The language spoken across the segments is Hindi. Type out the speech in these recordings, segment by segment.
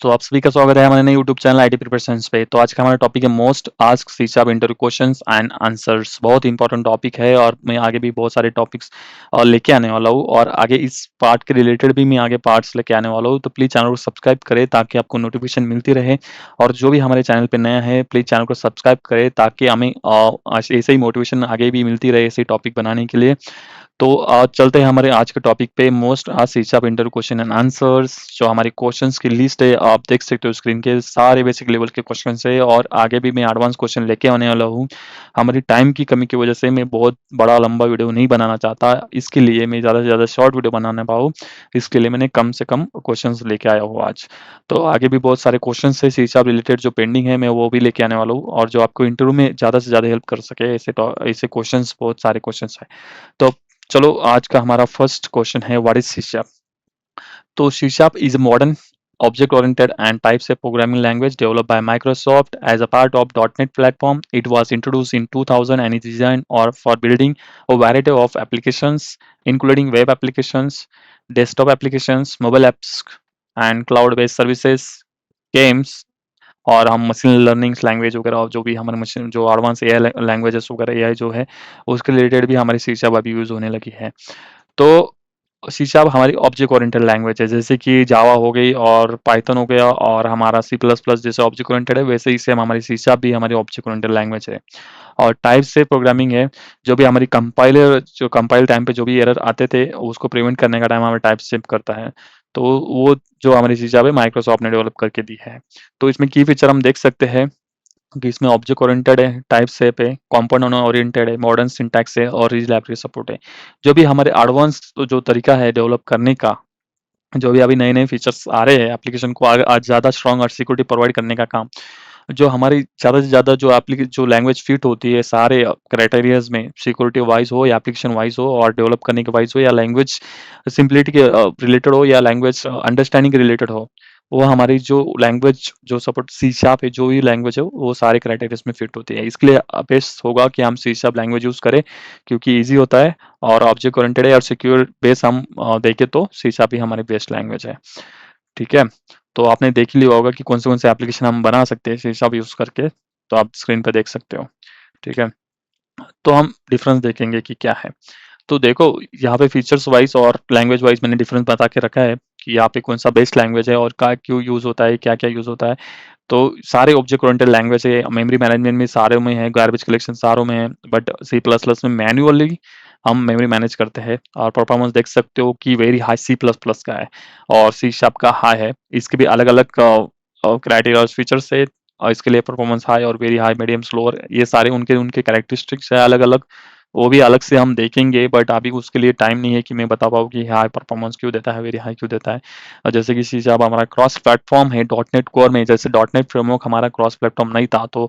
तो आप सभी का स्वागत है हमारे नए यूट्यूब चैनल आईटी प्रिपरेशंस पे। तो आज का हमारा टॉपिक है most ask C sharp interview questions and answers. बहुत इंपॉर्टेंट टॉपिक है और मैं आगे भी बहुत सारे टॉपिक्स लेके आने वाला हूँ और आगे इस पार्ट के रिलेटेड भी मैं आगे पार्ट्स लेके आने वाला हूँ। तो प्लीज़ चैनल को सब्सक्राइब करें ताकि आपको नोटिफिकेशन मिलती रहे। और जो भी हमारे चैनल पे नया है प्लीज़ चैनल को सब्सक्राइब करें ताकि हमें ऐसे ही मोटिवेशन आगे भी मिलती रहे ऐसे टॉपिक बनाने के लिए। तो चलते हैं हमारे आज के टॉपिक पे most asked C sharp interview question and answers. जो हमारे क्वेश्चंस की लिस्ट है आप देख सकते हो स्क्रीन के सारे बेसिक लेवल के क्वेश्चंस है और आगे भी मैं एडवांस क्वेश्चन लेके आने वाला हूँ। हमारी टाइम की कमी की वजह से मैं बहुत बड़ा लंबा वीडियो नहीं बनाना चाहता, इसके लिए मैं ज़्यादा से ज़्यादा शॉर्ट वीडियो बनाना पाऊँ। इसके लिए मैंने कम से कम क्वेश्चंस लेके आया हूँ आज। तो आगे भी बहुत सारे क्वेश्चंस है सी शार्प रिलेटेड जो पेंडिंग है मैं वो भी लेके आने वाला हूँ और जो आपको इंटरव्यू में ज़्यादा से ज़्यादा हेल्प कर सके ऐसे क्वेश्चंस बहुत सारे क्वेश्चंस है। तो चलो आज का हमारा फर्स्ट क्वेश्चन है व्हाट इज सी शार्प। तो C# is a modern object-oriented and type-safe programming language developed by Microsoft as a part of .NET platform. It was introduced in 2000 and is designed or for building a variety of applications, including web applications, desktop applications, mobile apps, and cloud-based services, games, और हम मशीन लर्निंग्स लैंग्वेज वगैरह और जो भी हमारे मशीन जो एडवांस एआई लैंग्वेजेस वगैरह एआई जो है उसके रिलेटेड भी हमारी C# अभी यूज़ होने लगी है। तो सी शार्प हमारी ऑब्जेक्ट ओरिएंटेड लैंग्वेज है, जैसे कि जावा हो गई और पाइथन हो गया और हमारा सी प्लस प्लस जैसे ऑब्जेक्ट ओरिएंटेड है वैसे ही सेम हमारी सी शार्प भी हमारी ऑब्जेक्ट ओरिएंटेड लैंग्वेज है। और टाइप से प्रोग्रामिंग है, जो भी हमारी कंपाइलर जो कंपाइल टाइम पे जो भी एरर आते थे उसको प्रिवेंट करने का टाइम हमें टाइप से करता है। तो वो जो हमारी सी शार्प है माइक्रोसॉफ्ट ने डेवलप करके दी है। तो इसमें की फीचर हम देख सकते हैं कि इसमें ऑब्जेक्ट ओरिएंटेड है, टाइप शेप है, कंपोनेंट ओरिएंटेड है, मॉडर्न सिंटैक्स है और रिज लाइब्रेरी सपोर्ट है। जो भी हमारे एडवांस जो तरीका है डेवलप करने का, जो भी अभी नए-नए फीचर्स आ रहे हैं एप्लीकेशन को आगे आज ज़्यादा स्ट्रॉन्ग और सिक्योरिटी प्रोवाइड करने का काम, जो हमारी ज़्यादा से ज़्यादा जो लैंग्वेज फिट होती है सारे क्राइटेरियाज़ में सिक्योरिटी वाइज़ हो या एप्लीकेशन वाइज़ हो और डेवलप करने के वाइज़ हो या लैंग्वेज सिम्प्लिसिटी के रिलेटेड हो या लैंग्वेज अंडरस्टैंडिंग के रिलेटेड हो, वो हमारी जो लैंग्वेज जो सपोर्ट सी शार्प है, जो भी लैंग्वेज है वो सारे क्राइटेरियाज़ में फिट होती है। इसके लिए बेस्ट होगा कि हम सी शार्प लैंग्वेज यूज़ करें क्योंकि ईज़ी होता है और ऑब्जेक्ट ओरिएंटेड है और सिक्योर बेस हम देखें तो सी शार्प ही हमारी बेस्ट लैंग्वेज है। ठीक है? तो आपने देख ही लिया होगा कि कौन से एप्लीकेशन हम बना सकते हैं सी शार्प यूज़ करके, तो आप स्क्रीन पे देख सकते हो। ठीक है? तो हम डिफरेंस देखेंगे कि क्या है। तो देखो यहाँ पे फीचर्स वाइज़ और लैंग्वेज वाइज़ मैंने डिफरेंस बता के रखा है कि यहाँ पे कौन-सा बेस्ट लैंग्वेज है और का क्यों यूज़ होता है, क्या-क्या यूज़ होता है। तो सारे ऑब्जेक्ट ओरिएंटेड लैंग्वेज है, मेमोरी मैनेजमेंट में सारों में है, गार्बेज कलेक्शन सारों में है, बट सी प्लस प्लस में मैन्युअली हम मेमोरी मैनेज करते हैं और परफॉर्मेंस देख सकते हो कि very high C plus plus का है और सी शार्प का हाई है। इसके भी अलग-अलग क्राइटेरिया और फीचर्स है और इसके लिए परफॉर्मेंस हाई और वेरी हाई, मीडियम, स्लो और ये सारे उनके उनके कैरेक्टरिस्टिक्स है अलग-अलग। वो भी अलग से हम देखेंगे बट अभी उसके लिए टाइम नहीं है कि मैं बता पाऊँ कि हाई परफॉर्मेंस क्यों देता है, वेरी हाई क्यों देता है। जैसे कि सी शार्प हमारा क्रॉस प्लेटफ़ॉर्म है डॉटनेट कोर में, जैसे डॉटनेट फ्रेमवर्क हमारा क्रॉस प्लेटफ़ॉर्म नहीं था तो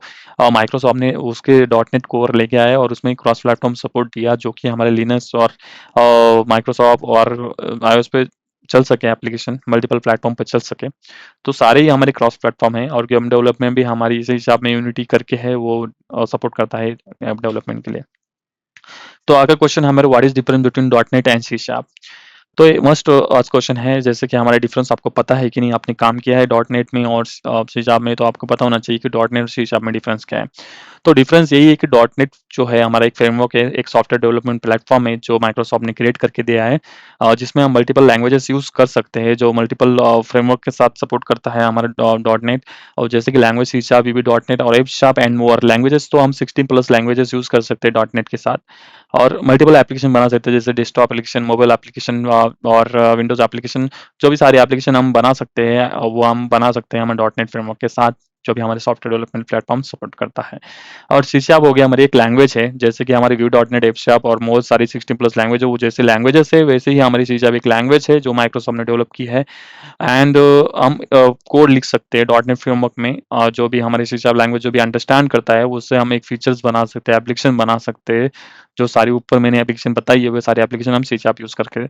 माइक्रोसॉफ्ट ने उसके डॉटनेट कोर लेके आए और उसमें क्रॉस प्लेटफ़ॉर्म सपोर्ट दिया जो कि हमारे लिनक्स और माइक्रोसॉफ्ट और आईओएस पे चल सके एप्लीकेशन, मल्टीपल प्लेटफ़ॉर्म पे चल सके। तो सारे ही हमारे क्रॉस प्लेटफ़ॉर्म हैं और गेम डेवलपमेंट भी हमारी इसी हिसाब में यूनिटी करके है वो सपोर्ट करता है ऐप डेवलपमेंट के लिए। तो अगला क्वेश्चन हमारा what is difference between dot net and C sharp. तो ये मस्ट आज क्वेश्चन है, जैसे कि हमारा डिफरेंस आपको पता है कि नहीं, आपने काम किया है डॉट नेट में और सी शार्प में, तो आपको पता होना चाहिए कि डॉट नेट और सी शार्प में डिफरेंस क्या है। तो डिफरेंस यही है कि डॉट नेट जो है हमारा एक फ्रेमवर्क है, एक सॉफ्टवेयर डेवलपमेंट प्लेटफॉर्म है जो माइक्रोसॉफ्ट ने क्रिएट करके दिया है, जिसमें हम मल्टीपल लैंग्वेजेस यूज कर सकते हैं, जो मल्टीपल फ्रेमवर्क के साथ सपोर्ट करता है हमारा डॉट नेट। और जैसे कि language C sharp, VB dot net और F sharp and more languages, तो हम 16 प्लस लैंग्वेजेस यूज कर सकते हैं डॉट नेट के साथ और मल्टीपल एप्लीकेशन बना सकते हैं, जैसे डेस्कटॉप एप्लीकेशन, मोबाइल एप्लीकेशन और विंडोज एप्लीकेशन। जो भी सारे एप्लीकेशन हम बना सकते हैं वो हम बना सकते हैं हमारे डॉट नेट फ्रेमवर्क के साथ, जो भी हमारे सॉफ्टवेयर डेवलपमेंट प्लेटफॉर्म सपोर्ट करता है। और सी शार्प हो गया हमारी एक लैंग्वेज है, जैसे कि हमारे view dot net, F sharp और बहुत सारी 16 प्लस लैंग्वेज है, वो जैसे लैंग्वेजेस है वैसे ही हमारी सी शार्प एक लैंग्वेज है जो माइक्रोसॉफ्ट ने डेवलप की है। एंड हम कोड लिख सकते हैं डॉट नेट फ्रेमवर्क में, जो भी हमारी सी शार्प लैंग्वेज जो भी अंडरस्टैंड करता है उससे हम एक फीचर्स बना सकते हैं, एप्लीकेशन बना सकते हैं जो सारी ऊपर मैंने एप्लीकेशन बताई है, वो सारी एप्लीकेशन हम सी शार्प यूज़ करके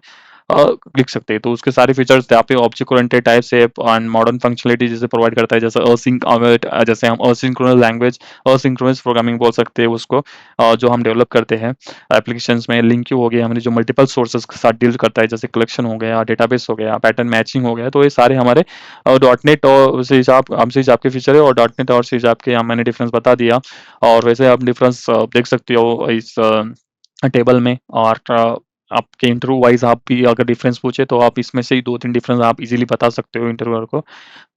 लिख सकते हैं। तो उसके सारे फीचर्स यहाँ पे ऑब्जेक्ट ओरिएंटेड टाइप से एंड मॉडर्न फंक्शनलिटी जैसे प्रोवाइड करता है, जैसे असिंक अवेट, जैसे हम असिंक्रोनस लैंग्वेज, असिंक्रोनस प्रोग्रामिंग बोल सकते हैं उसको, जो हम डेवलप करते हैं एप्लीकेशंस में। लिंक क्यू हो गया, हमने जो मल्टीपल सोर्सेज के साथ डील करता है, जैसे कलेक्शन हो गया, डेटाबेस हो गया, पैटर्न मैचिंग हो गया। तो ये सारे हमारे डॉट नेट और सी शार्प, हम सी शार्प के फीचर है, और डॉट नेट और सी शार्प के मैंने डिफरेंस बता दिया। और वैसे आप डिफरेंस देख सकते हो इस टेबल में। और आपके इंटरव्यू वाइज आप भी अगर डिफरेंस पूछे तो आप इसमें से ही 2-3 डिफरेंस आप इजीली बता सकते हो इंटरव्यूअर को।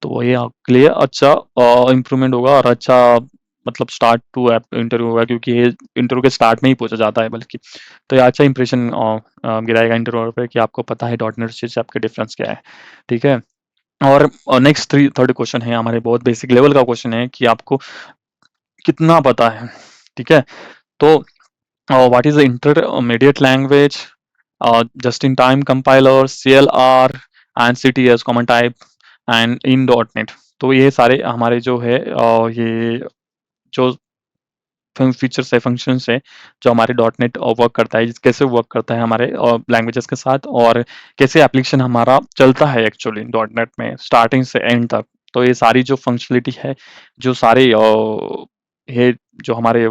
तो ये आपके लिए अच्छा इम्प्रूवमेंट होगा, और अच्छा मतलब स्टार्ट टू इंटरव्यू होगा, क्योंकि ये इंटरव्यू के स्टार्ट में ही पूछा जाता है बल्कि। तो ये अच्छा इंप्रेशन गिराएगा इंटरव्यूअर पे कि आपको पता है डॉट नेट से आपके डिफरेंस क्या है। ठीक है। और नेक्स्ट थर्ड क्वेश्चन है हमारे, बहुत बेसिक लेवल का क्वेश्चन है कि आपको कितना पता है। ठीक है। तो what is the intermediate language, just in time compiler, CLR and CTS common type and in .NET। तो ये सारे हमारे जो है ये जो फीचर्स है, फंक्शंस है, जो हमारे डॉट नेट वर्क करता है, कैसे वर्क करता है हमारे लैंग्वेजेस के साथ, और कैसे एप्लीकेशन हमारा चलता है एक्चुअली डॉट नेट में स्टार्टिंग से एंड तक। तो ये सारी जो फंक्शनलिटी है, जो सारे ये जो हमारे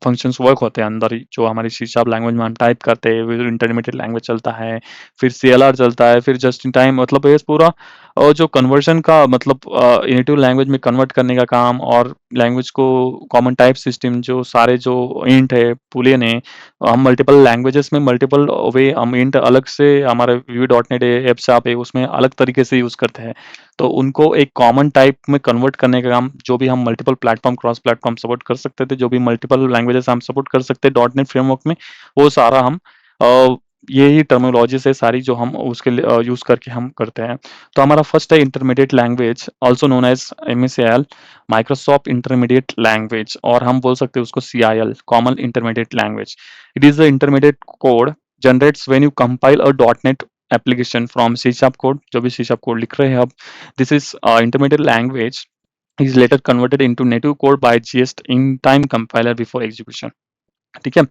फंक्शंस वर्क होते हैं अंदर ही, जो हमारी सी शार्प लैंग्वेज में हम टाइप करते हैं, फिर इंटरमीडिएट लैंग्वेज चलता है, फिर सीएलआर चलता है, फिर जस्ट इन टाइम, मतलब ये पूरा जो कन्वर्जन का मतलब नेटिव लैंग्वेज में कन्वर्ट करने का काम, और लैंग्वेज को कॉमन टाइप सिस्टम, जो सारे जो इंट है, बूलियन है, हम मल्टीपल लैंग्वेजेस में मल्टीपल वे हम इंट अलग से, हमारे वी डॉट नेट है, एप शार्प है, उसमें अलग तरीके से यूज़ करते हैं। तो उनको एक कॉमन टाइप में कन्वर्ट करने का काम, जो भी हम multiple platform, cross platform support कर सकते थे, जो भी मल्टीपल लैंग्वेजेस हम सपोर्ट कर सकते हैं डॉट नेट फ्रेमवर्क में, वो सारा हम यही टर्मिनोलॉजीज है सारी, जो हम उसके लिए यूज़ करके हम करते हैं। तो हमारा फर्स्ट है intermediate language, also known as MSIL, Microsoft intermediate language, और हम बोल सकते हैं उसको CIL, common intermediate language. It is the intermediate code generates when you compile a dot net application from C sharp code, जो भी सी शार्प कोड लिख रहे हैं अब। This is intermediate language is later converted into native code by just in time compiler before execution। ठीक है।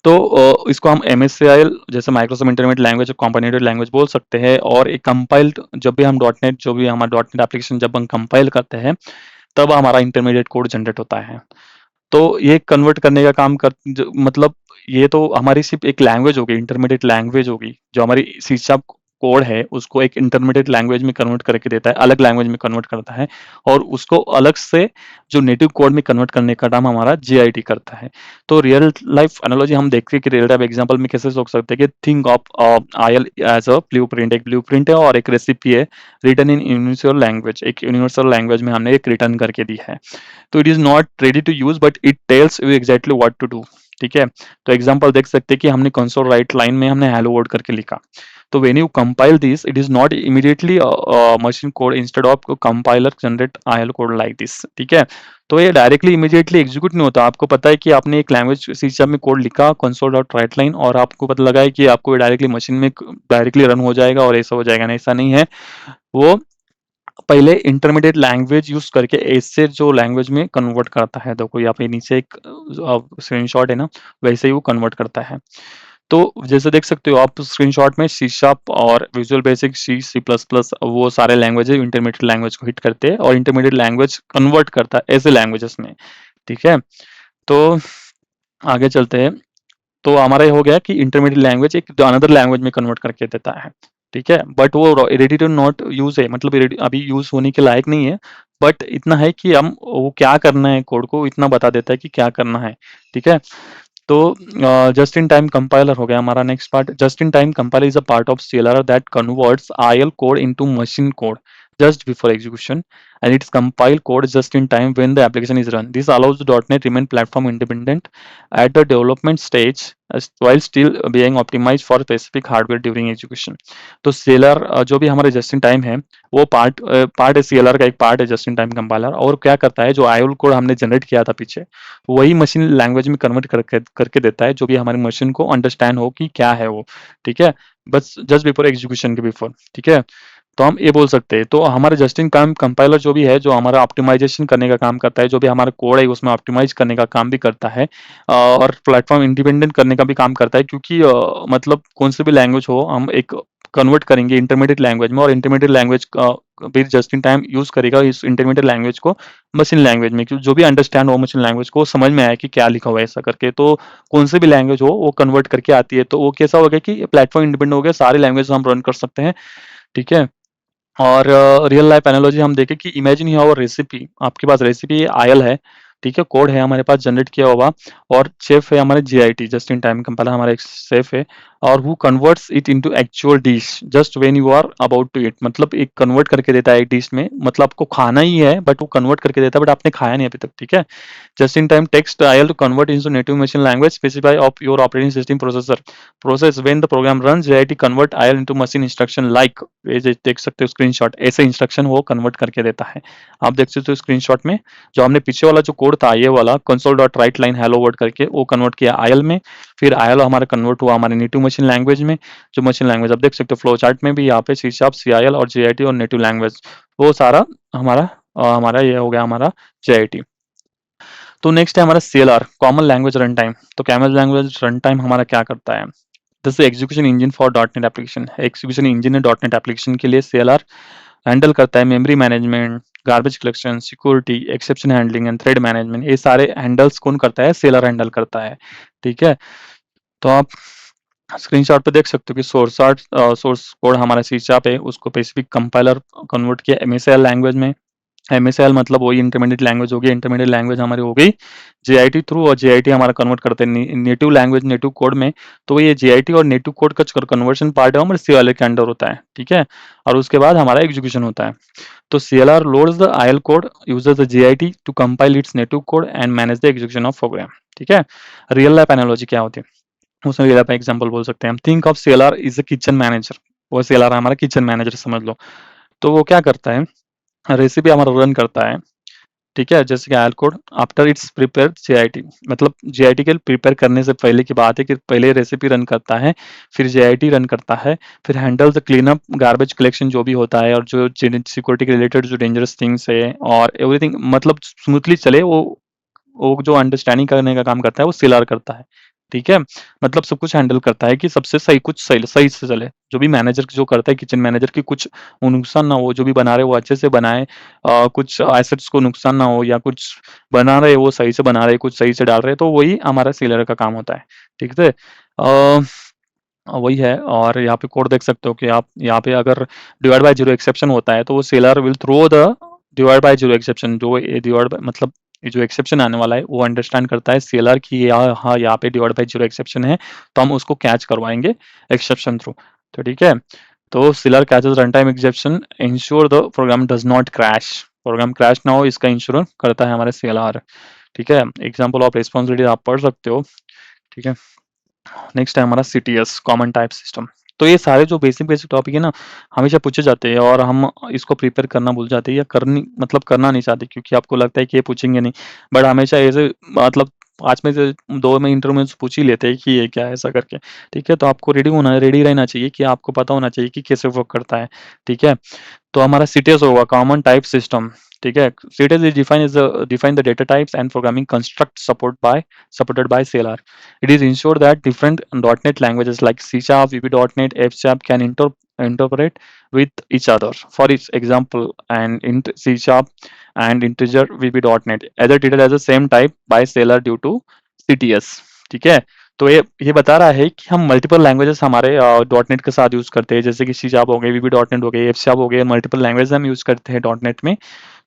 तो इसको हम MSIL, जैसे माइक्रोसॉफ्ट इंटरमीडिएट लैंग्वेज, कॉम्बिनेटेड लैंग्वेज बोल सकते हैं। और एक कंपाइल्ड, जब भी हम डॉट नेट, जो भी हमारा डॉट नेट एप्लीकेशन जब हम कंपाइल करते हैं, तब हमारा इंटरमीडिएट कोड जनरेट होता है। तो ये कन्वर्ट करने का काम मतलब ये तो हमारी सिर्फ एक लैंग्वेज होगी, इंटरमीडिएट लैंग्वेज होगी, जो हमारी सी शार्प कोड है उसको एक इंटरमीडिएट लैंग्वेज में कन्वर्ट करके देता है, अलग लैंग्वेज में कन्वर्ट करता है, और उसको अलग से जो नेटिव कोड में कन्वर्ट करने का काम हमारा JIT करता है। तो रियल लाइफ एनालॉजी हम देखते हैं कि रियल टाइम एग्जांपल में कैसे सोच सकते हैं कि think of IL as a blueprint, एक ब्लूप्रिंट है और एक रेसिपी है, रिटन इन यूनिवर्सल लैंग्वेज, एक यूनिवर्सल लैंग्वेज में हमने एक रिटर्न करके दी है। तो it is not ready to use but it tells you exactly what to do. ठीक है। तो एग्जांपल देख सकते हैं कि हमने कंसोल राइट लाइन में हमने हेलो वर्ल्ड करके लिखा। तो when you compile this, it is not immediately machine code, instead of compiler generate IL code like this. ठीक है। तो ये डायरेक्टली इमीडिएटली एग्जीक्यूट नहीं होता। आपको पता है कि आपने एक लैंग्वेज सी शार्प में कोड लिखा कंसोल डॉट राइट लाइन, और आपको पता लगा है कि आपको डायरेक्टली मशीन में डायरेक्टली रन हो जाएगा और ऐसा हो जाएगा, नहीं, ऐसा नहीं है। वो पहले इंटरमीडिएट लैंग्वेज यूज करके ऐसे जो लैंग्वेज में कन्वर्ट करता है। देखो यहाँ पे नीचे एक स्क्रीनशॉट है ना, वैसे ही वो कन्वर्ट करता है। तो जैसे देख सकते हो आप स्क्रीनशॉट में, सी शार्प और विजुअल बेसिक, C++, वो सारे लैंग्वेज इंटरमीडिएट लैंग्वेज को हिट करते हैं, और इंटरमीडिएट लैंग्वेज कन्वर्ट करता है ऐसे लैंग्वेजेस में। ठीक है। तो आगे चलते हैं। तो हमारा ये हो गया कि इंटरमीडिएट लैंग्वेज एक अनदर लैंग्वेज में कन्वर्ट करके देता है। ठीक है। बट वो रेडी टू नॉट यूज है, मतलब अभी यूज होने के लायक नहीं है। बट इतना है कि हम वो क्या करना है, कोड को इतना बता देता है कि क्या करना है। ठीक है। तो जस्ट इन टाइम कंपाइलर हो गया हमारा next part. Just in time compiler is a part of CLR that converts IL code into machine code just before execution, and its compile code just in time when the application is run. This allows the .NET remain platform independent at the development stage, while still being optimized for specific hardware during execution। तो CLR जो भी हमारे जस्ट इन टाइम है, वो पार्ट है, CLR का एक पार्ट है जस्ट इन टाइम कंपाइलर, और क्या करता है, जो IL कोड हमने जनरेट किया था पीछे, वही मशीन लैंग्वेज में कन्वर्ट करके करके देता है, जो भी हमारी मशीन को अंडरस्टैंड हो कि क्या है वो। ठीक है। बस जस्ट बिफोर एग्जीक्यूशन के बिफोर। ठीक है। तो हम ये बोल सकते हैं। तो हमारे जस्ट इन टाइम कंपाइलर जो भी है, जो हमारा ऑप्टिमाइज़ेशन करने का काम करता है, जो भी हमारा कोड है उसमें ऑप्टिमाइज़ करने का काम भी करता है, और प्लेटफ़ॉर्म इंडिपेंडेंट करने का भी काम करता है, क्योंकि मतलब कौन सी भी लैंग्वेज हो, हम एक कन्वर्ट करेंगे इंटरमीडिएट लैंग्वेज में, और इंटरमीडिएट लैंग्वेज का फिर जस्ट इन टाइम यूज़ करेगा इस इंटरमीडिएट लैंग्वेज को मशीन लैंग्वेज में, क्योंकि जो भी अंडरस्टैंड हो मशीन लैंग्वेज को, वो समझ में आए कि क्या लिखा हुआ है ऐसा करके। तो कौन सी भी लैंग्वेज हो वो कन्वर्ट करके आती है, तो वो कैसा हो गया कि प्लेटफ़ॉर्म इंडिपेंडेंट हो गया, सारी लैंग्वेज हम रन कर सकते हैं, ठीक है? और रियल लाइफ एनालॉजी हम देखें कि इमेजिन योर रेसिपी, आपके पास रेसिपी आयल है, ठीक है, कोड है हमारे पास जनरेट किया हुआ, और शेफ है हमारे JIT, just in time compiler हमारा एक शेफ है, और who converts it into actual dish just when you are about to eat, मतलब एक कन्वर्ट करके देता है एक डिश में, मतलब आपको खाना ही है बट वो कन्वर्ट करके देता है, बट आपने खाया नहीं अभी तक, ठीक है। Just in time takes IL to convert into native machine language specify of your operating system processor process when the program runs JIT convert IL into machine instruction like, ये देख सकते हो स्क्रीनशॉट, ऐसे इंस्ट्रक्शन वो कन्वर्ट करके देता है। आप देख सकते हो स्क्रीनशॉट में, जो हमने पीछे वाला जो कोड था, ये वाला console dot right line hello word करके वो कन्वर्ट किया आयल में, फिर आयल हमारा कन्वर्ट हुआ हमारे नेटिव मशीन लैंग्वेज में, जो मशीन लैंग्वेज आप देख सकते हो फ्लो चार्ट में भी, यहाँ पे C sharp, C I L और जीआईटी और नेटिव लैंग्वेज, वो सारा हमारा हमारा ये हो गया हमारा जीआईटी। तो नेक्स्ट है हमारा CLR, common language run time. तो कॉमन लैंग्वेज रन टाइम हमारा क्या करता है, जैसे execution engine for dot net application, execution engine है डॉट नेट एप्लीकेशन के लिए, सीएलआर हैंडल करता है memory management, garbage collection, security, exception handling and thread management, ये सारे हैंडल्स कौन करता है, सीएलआर हैंडल करता है, ठीक है। तो आप स्क्रीनशॉट पे देख सकते हो कि सोर्स कोड हमारा सी शार्प है, उसको स्पेसिफिक कंपाइलर कन्वर्ट किया एमएसएल लैंग्वेज में, एमएसएल मतलब वही इंटरमीडिएट लैंग्वेज हो गई, इंटरमीडिएट लैंग्वेज हमारी हो गई जीआईटी थ्रू, और जीआईटी हमारा कन्वर्ट करते हैं नेटिव लैंग्वेज नेटिव कोड में। तो ये जीआईटी और नेटिव कोड का कन्वर्शन पार्ट है हमारे सीएलआर के अंडर होता है, ठीक है। और उसके बाद हमारा एग्जीक्यूशन होता है। तो CLR loads the IL code, uses the JIT to compile its native code and manage the execution of program, ठीक है। रियल लाइफ एनालॉजी क्या होती है, उसमें रियल लाइफ एग्जांपल बोल सकते हैं हम। Think of CLR is a kitchen manager, वो सीएलआर हमारा किचन मैनेजर समझ लो। तो वो क्या करता है, रेसिपी हमारा रन करता है, ठीक है, जैसे कि IL code after its prepare JIT, मतलब जीआईटी के प्रिपेयर करने से पहले की बात है कि पहले रेसिपी रन करता है, फिर जीआईटी रन करता है, फिर handle the clean up garbage collection जो भी होता है, और जो सिक्योरिटी के रिलेटेड जो डेंजरस थिंग्स है और एवरीथिंग, मतलब स्मूथली चले वो जो अंडरस्टैंडिंग करने का काम करता है वो सीएलआर करता है, ठीक है। मतलब सब कुछ हैंडल करता है कि सबसे सही कुछ सही सही से चले, जो भी मैनेजर जो करता है किचन मैनेजर की कुछ नुकसान ना हो, जो भी बना रहे वो अच्छे से बनाए, कुछ एसेट्स को नुकसान ना हो, या कुछ बना रहे वो सही से बना रहे, कुछ सही से डाल रहे, तो वही हमारा सीलर का काम होता है, ठीक है। वही है। और यहाँ पे कोड देख सकते हो कि आप यहाँ पे अगर डिवाइड बाय जीरो एक्सेप्शन होता है, तो वो CLR will throw the divide by zero exception, जो ये डिवाइड मतलब ये जो एक्सेप्शन आने वाला है वो अंडरस्टैंड करता है सेलर की, हाँ यहाँ पे डिवाइड बाय जीरो एक्सेप्शन है, तो हम उसको कैच करवाएंगे एक्सेप्शन थ्रू, तो ठीक है। तो CLR catches run time exception, ensure the program does not crash, program crash ना हो इसका इंश्योर करता है हमारे सीएलआर, ठीक है। एग्जाम्पल ऑफ रिस्पॉन्सिबिलिटी आप पढ़ सकते हो, ठीक है। नेक्स्ट है हमारा सीटीएस, कॉमन टाइप सिस्टम। तो ये सारे जो बेसिक बेसिक टॉपिक है ना, हमेशा पूछे जाते हैं, और हम इसको प्रिपेयर करना भूल जाते हैं, या करनी मतलब करना नहीं चाहते, क्योंकि आपको लगता है कि ये पूछेंगे नहीं, बट हमेशा ऐसे मतलब 5 में से 2 में इंटरव्यू में से पूछ ही लेते हैं कि ये क्या है ऐसा करके, ठीक है। तो आपको रेडी रहना चाहिए, कि आपको पता होना चाहिए कि कैसे वर्क करता है, ठीक है। तो हमारा सीटीएस होगा कॉमन टाइप सिस्टम, ठीक है। CTS is define the data types and programming construct supported by CLR. It is ensure that different .NET languages like C Sharp, VB .NET, F Sharp can interpret with each other. For its example, C Sharp and integer VB .NET either treated as the same type by CLR due to CTS, ठीक है। तो ये बता रहा है कि हम मल्टीपल लैंग्वेजेस हमारे डॉट नेट के साथ यूज करते हैं, जैसे कि सी शार्प हो गई, वीबी डॉट नेट हो गई, एफ शार्प हो गई, मल्टीपल लैंग्वेज हम यूज करते हैं डॉट नेट में।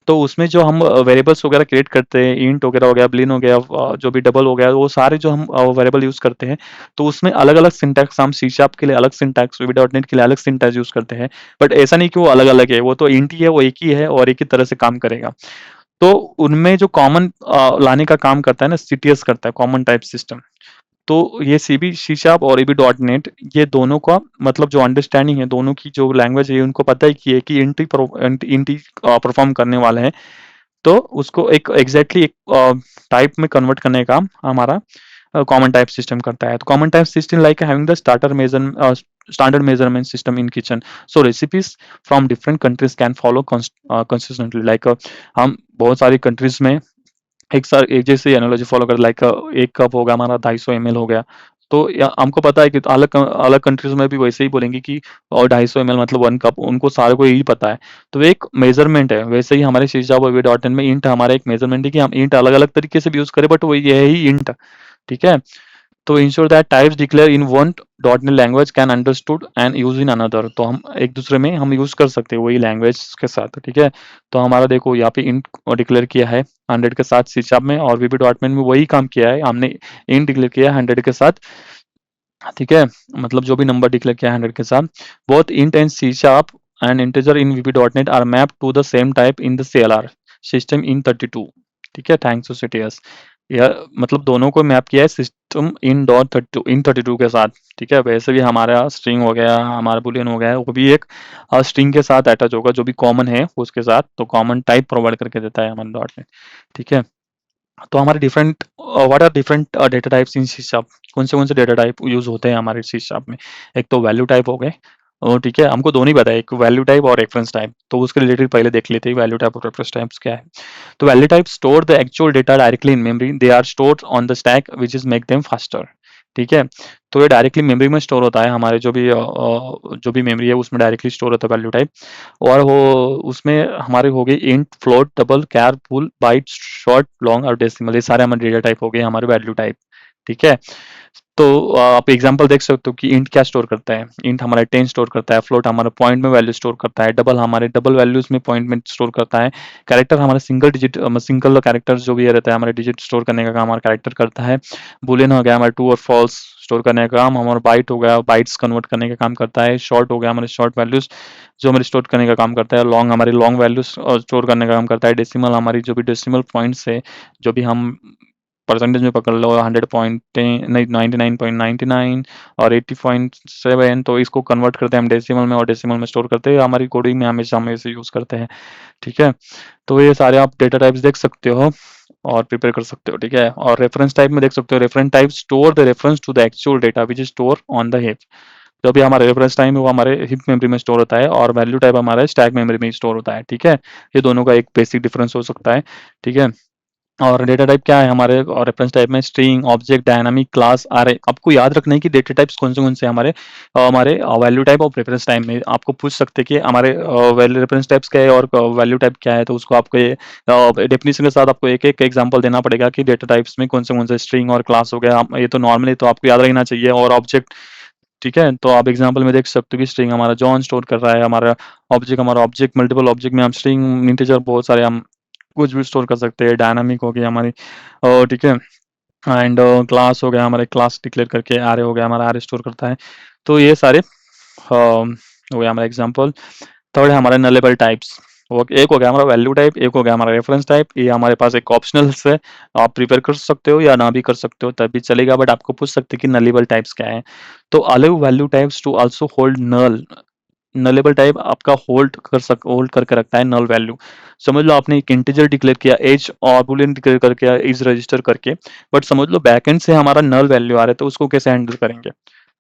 तो उसमें जो हम वेरिएबल्स वगैरह क्रिएट करते हैं, इंट वगैरह हो गया, ब्लिन हो गया, जो भी डबल हो गया, वो सारे जो हम वेरिएबल यूज करते हैं, तो उसमें अलग अलग सिंटैक्स, हम सी शार्प के लिए अलग सिंटैक्स, वीबी डॉट नेट के लिए अलग सिंटैक्स यूज करते हैं। बट ऐसा नहीं कि वो अलग अलग है, वो तो इंट ही है, वो एक ही है और एक ही तरह से काम करेगा। तो उनमें जो कॉमन लाने का काम करता है ना, सीटीएस करता है, कॉमन टाइप सिस्टम। तो ये सीबी सी शार्प और एबी डॉट नेट, ये दोनों का मतलब जो अंडरस्टैंडिंग है, दोनों की जो लैंग्वेज है, उनको पता है कि एक ही इंटी परफॉर्म करने वाले हैं, तो उसको एक एग्जैक्टली एक टाइप में कन्वर्ट करने का काम हमारा कॉमन टाइप सिस्टम करता है। तो common type system like having the standard measurement system in kitchen. So recipes from different countries can follow consistently. Like हम बहुत सारी कंट्रीज में एक जैसे एनालॉजी फॉलो कर, लाइक एक कप होगा हमारा 250 ml हो गया, तो हमको पता है कि तो अलग अलग कंट्रीज में भी वैसे ही बोलेंगे कि और 250 ml मतलब 1 कप, उनको सारे को यही पता है। तो एक मेजरमेंट है, वैसे ही हमारे शीशा.वी.इन में इंट हमारा एक मेजरमेंट है कि हम इंट अलग अलग तरीके से भी यूज करें, बट वो यही इंट, ठीक है। तो ensure that types declare in one .NET language can understood and use in another, तो हम एक दूसरे में हम यूज कर सकते हैं वही लैंग्वेज के साथ, ठीक है। तो हमारा देखो यहाँ पे इंट डिक्लेयर किया है 100 के साथ सी शार्प में, और वीबी डॉट में वही काम किया है, हमने इंट डिक्लेयर किया है 100 के साथ, ठीक है। मतलब जो भी नंबर डिक्लेयर किया है 100 के साथ, both int and C sharp and integer in VB dot net are map to the same type in the CLR system in 32, ठीक है। थैंक्स टू CTS, यह मतलब दोनों को मैप किया है सिस्टम इन 32 के साथ, ठीक है। वैसे भी हमारा स्ट्रिंग हो गया, हमारा बुलियन हो गया, वो भी एक स्ट्रिंग के साथ अटैच होगा, जो भी कॉमन है उसके साथ, तो कॉमन टाइप प्रोवाइड करके देता है हमारा डॉट नेट, ठीक है। तो हमारे different what are different data types in C sharp, कौन से डेटा टाइप यूज होते हैं हमारे सी शार्प में। एक तो वैल्यू टाइप हो गए, ठीक है, हमको दोनों ही पता है, एक वैल्यू टाइप और रेफरेंस टाइप, तो उसके रिलेटेड पहले देख लेते हैं वैल्यू टाइप और रेफरेंस टाइप्स क्या है। तो value type store the actual data directly in memory, they are stored on the stack which is make them faster, ठीक है। तो ये डायरेक्टली मेमोरी में स्टोर होता है, हमारे जो भी मेमोरी है उसमें डायरेक्टली स्टोर होता है वैल्यू टाइप। और वो उसमें हमारे हो गए इंट, फ्लोट, डबल, कैर, फुल, बाइट, शॉर्ट, लॉन्ग और डेसिमल, ये सारे हमारे डेटा टाइप हो गए हमारे वैल्यू टाइप, ठीक है। तो आप एग्जांपल देख सकते हो कि इंट क्या स्टोर करता है, इंट हमारा 10 स्टोर करता है, फ्लोट हमारा पॉइंट में वैल्यू स्टोर करता है, डबल हमारे डबल वैल्यूज में पॉइंट में स्टोर करता है, कैरेक्टर हमारा सिंगल डिजिट सिंगल कैरेक्टर जो भी रहता है हमारे डिजिट स्टोर करने का काम हमारा कैरेक्टर करता है। बुलियन हो गया हमारा ट्रू और फॉल्स स्टोर करने का काम, हमारा बाइट हो गया बाइट्स कन्वर्ट करने का काम करता है, शॉर्ट हो गया हमारे शॉर्ट वैल्यूज जो हमारे स्टोर करने का काम करता है, लॉन्ग हमारी लॉन्ग वैल्यूज स्टोर करने का काम करता है, डेसिमल हमारी जो भी डेसिमल पॉइंट्स है, जो भी हम परसेंटेज में पकड़ लो 100 पॉइंट नहीं 99.99 और 80.7, तो इसको कन्वर्ट करते हैं हम डेसिमल में और डेसिमल में स्टोर करते हैं, हमारी कोडिंग में हमेशा हम इसे यूज करते हैं, ठीक है। तो ये सारे आप डेटा टाइप्स देख सकते हो और प्रिपेयर कर सकते हो, ठीक है। और रेफरेंस टाइप में देख सकते हो, reference type store the reference to the actual data which is store on the heap, जो भी हमारा रेफरेंस टाइम है वो हमारे हिप मेमोरी में स्टोर होता है, और वैल्यू टाइप हमारा स्टैक मेमोरी में स्टोर होता है, ठीक है। ये दोनों का एक बेसिक डिफरेंस हो सकता है, ठीक है। और डेटा टाइप क्या है हमारे, और रेफरेंस टाइप में स्ट्रिंग, ऑब्जेक्ट, डायनामिक, क्लास, अरे आपको याद रखना है कि डेटा टाइप्स कौन से हमारे हमारे वैल्यू टाइप और रेफरेंस टाइप में आपको पूछ सकते हैं कि हमारे रेफरेंस टाइप्स क्या है और वैल्यू टाइप क्या है, तो उसको आपको ये डेफिनेशन के साथ आपको एक एक एग्जांपल देना पड़ेगा कि डेटा टाइप्स में कौन से स्ट्रिंग और क्लास हो गया, ये तो नॉर्मली तो आपको याद रहना चाहिए, और ऑब्जेक्ट, ठीक है। तो आप एग्जांपल में देख सकते हो कि स्ट्रिंग हमारा जॉन स्टोर कर रहा है, हमारा ऑब्जेक्ट मल्टीपल ऑब्जेक्ट में हम स्ट्रिंग इंटीजर बहुत सारे हम कुछ भी स्टोर कर सकते हैं, डायनामिक हो गई हमारी, ठीक है। एंड क्लास हो गया हमारे, क्लास डिक्लेयर करके आरे हो गया हमारा, आरे स्टोर करता है। तो ये सारे हो गया हमारा एग्जांपल। थर्ड है हमारे नलेबल टाइप्स, वो एक हो गया हमारा वैल्यू टाइप, एक हो गया हमारा रेफरेंस टाइप, ये हमारे पास एक ऑप्शनल है, आप प्रिपेयर कर सकते हो या ना भी कर सकते हो तब भी चलेगा, बट आपको पूछ सकते हैं कि नलेबल टाइप्स क्या है। तो allow value types to also hold null, nullable type आपका होल्ड करके रखता है नल वैल्यू। समझ लो आपने एक इंटीजर डिक्लेयर किया एज और बुलियन डिक्लेयर करके एज रजिस्टर करके, बट समझ लो बैकएंड से हमारा नल वैल्यू आ रहा है, तो उसको कैसे हैंडल करेंगे,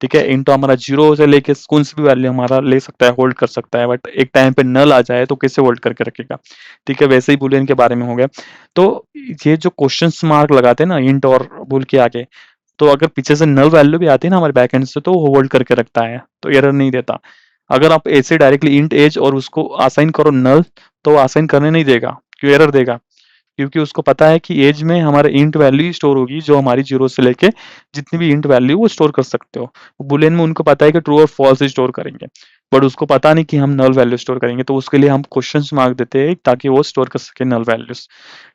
ठीक है। इंटो हमारा जीरो से लेके कौन सी भी वैल्यू हमारा ले सकता है, होल्ड कर सकता है, बट एक टाइम पे नल आ जाए तो कैसे होल्ड करके रखेगा, ठीक है। वैसे ही बुलियन के बारे में हो गया। तो ये जो क्वेश्चन मार्क लगाते हैं ना इंट और बुल के आगे, तो अगर पीछे से नल वैल्यू भी आती है ना हमारे बैकएंड से, तो वो होल्ड करके रखता है, तो एरर नहीं देता। अगर आप ऐसे डायरेक्टली इंट एज और उसको असाइन करो नल, तो असाइन करने नहीं देगा, क्यों एरर देगा, क्योंकि उसको पता है कि एज में हमारे इंट वैल्यू स्टोर होगी, जो हमारी जीरो से लेके जितनी भी इंट वैल्यू वो स्टोर कर सकते हो। बुलियन में उनको पता है कि ट्रू और फॉल्स स्टोर करेंगे, बट उसको पता नहीं कि हम नल वैल्यू स्टोर करेंगे, तो उसके लिए हम क्वेश्चन मार्क देते हैं ताकि वो स्टोर कर सके नल वैल्यूज,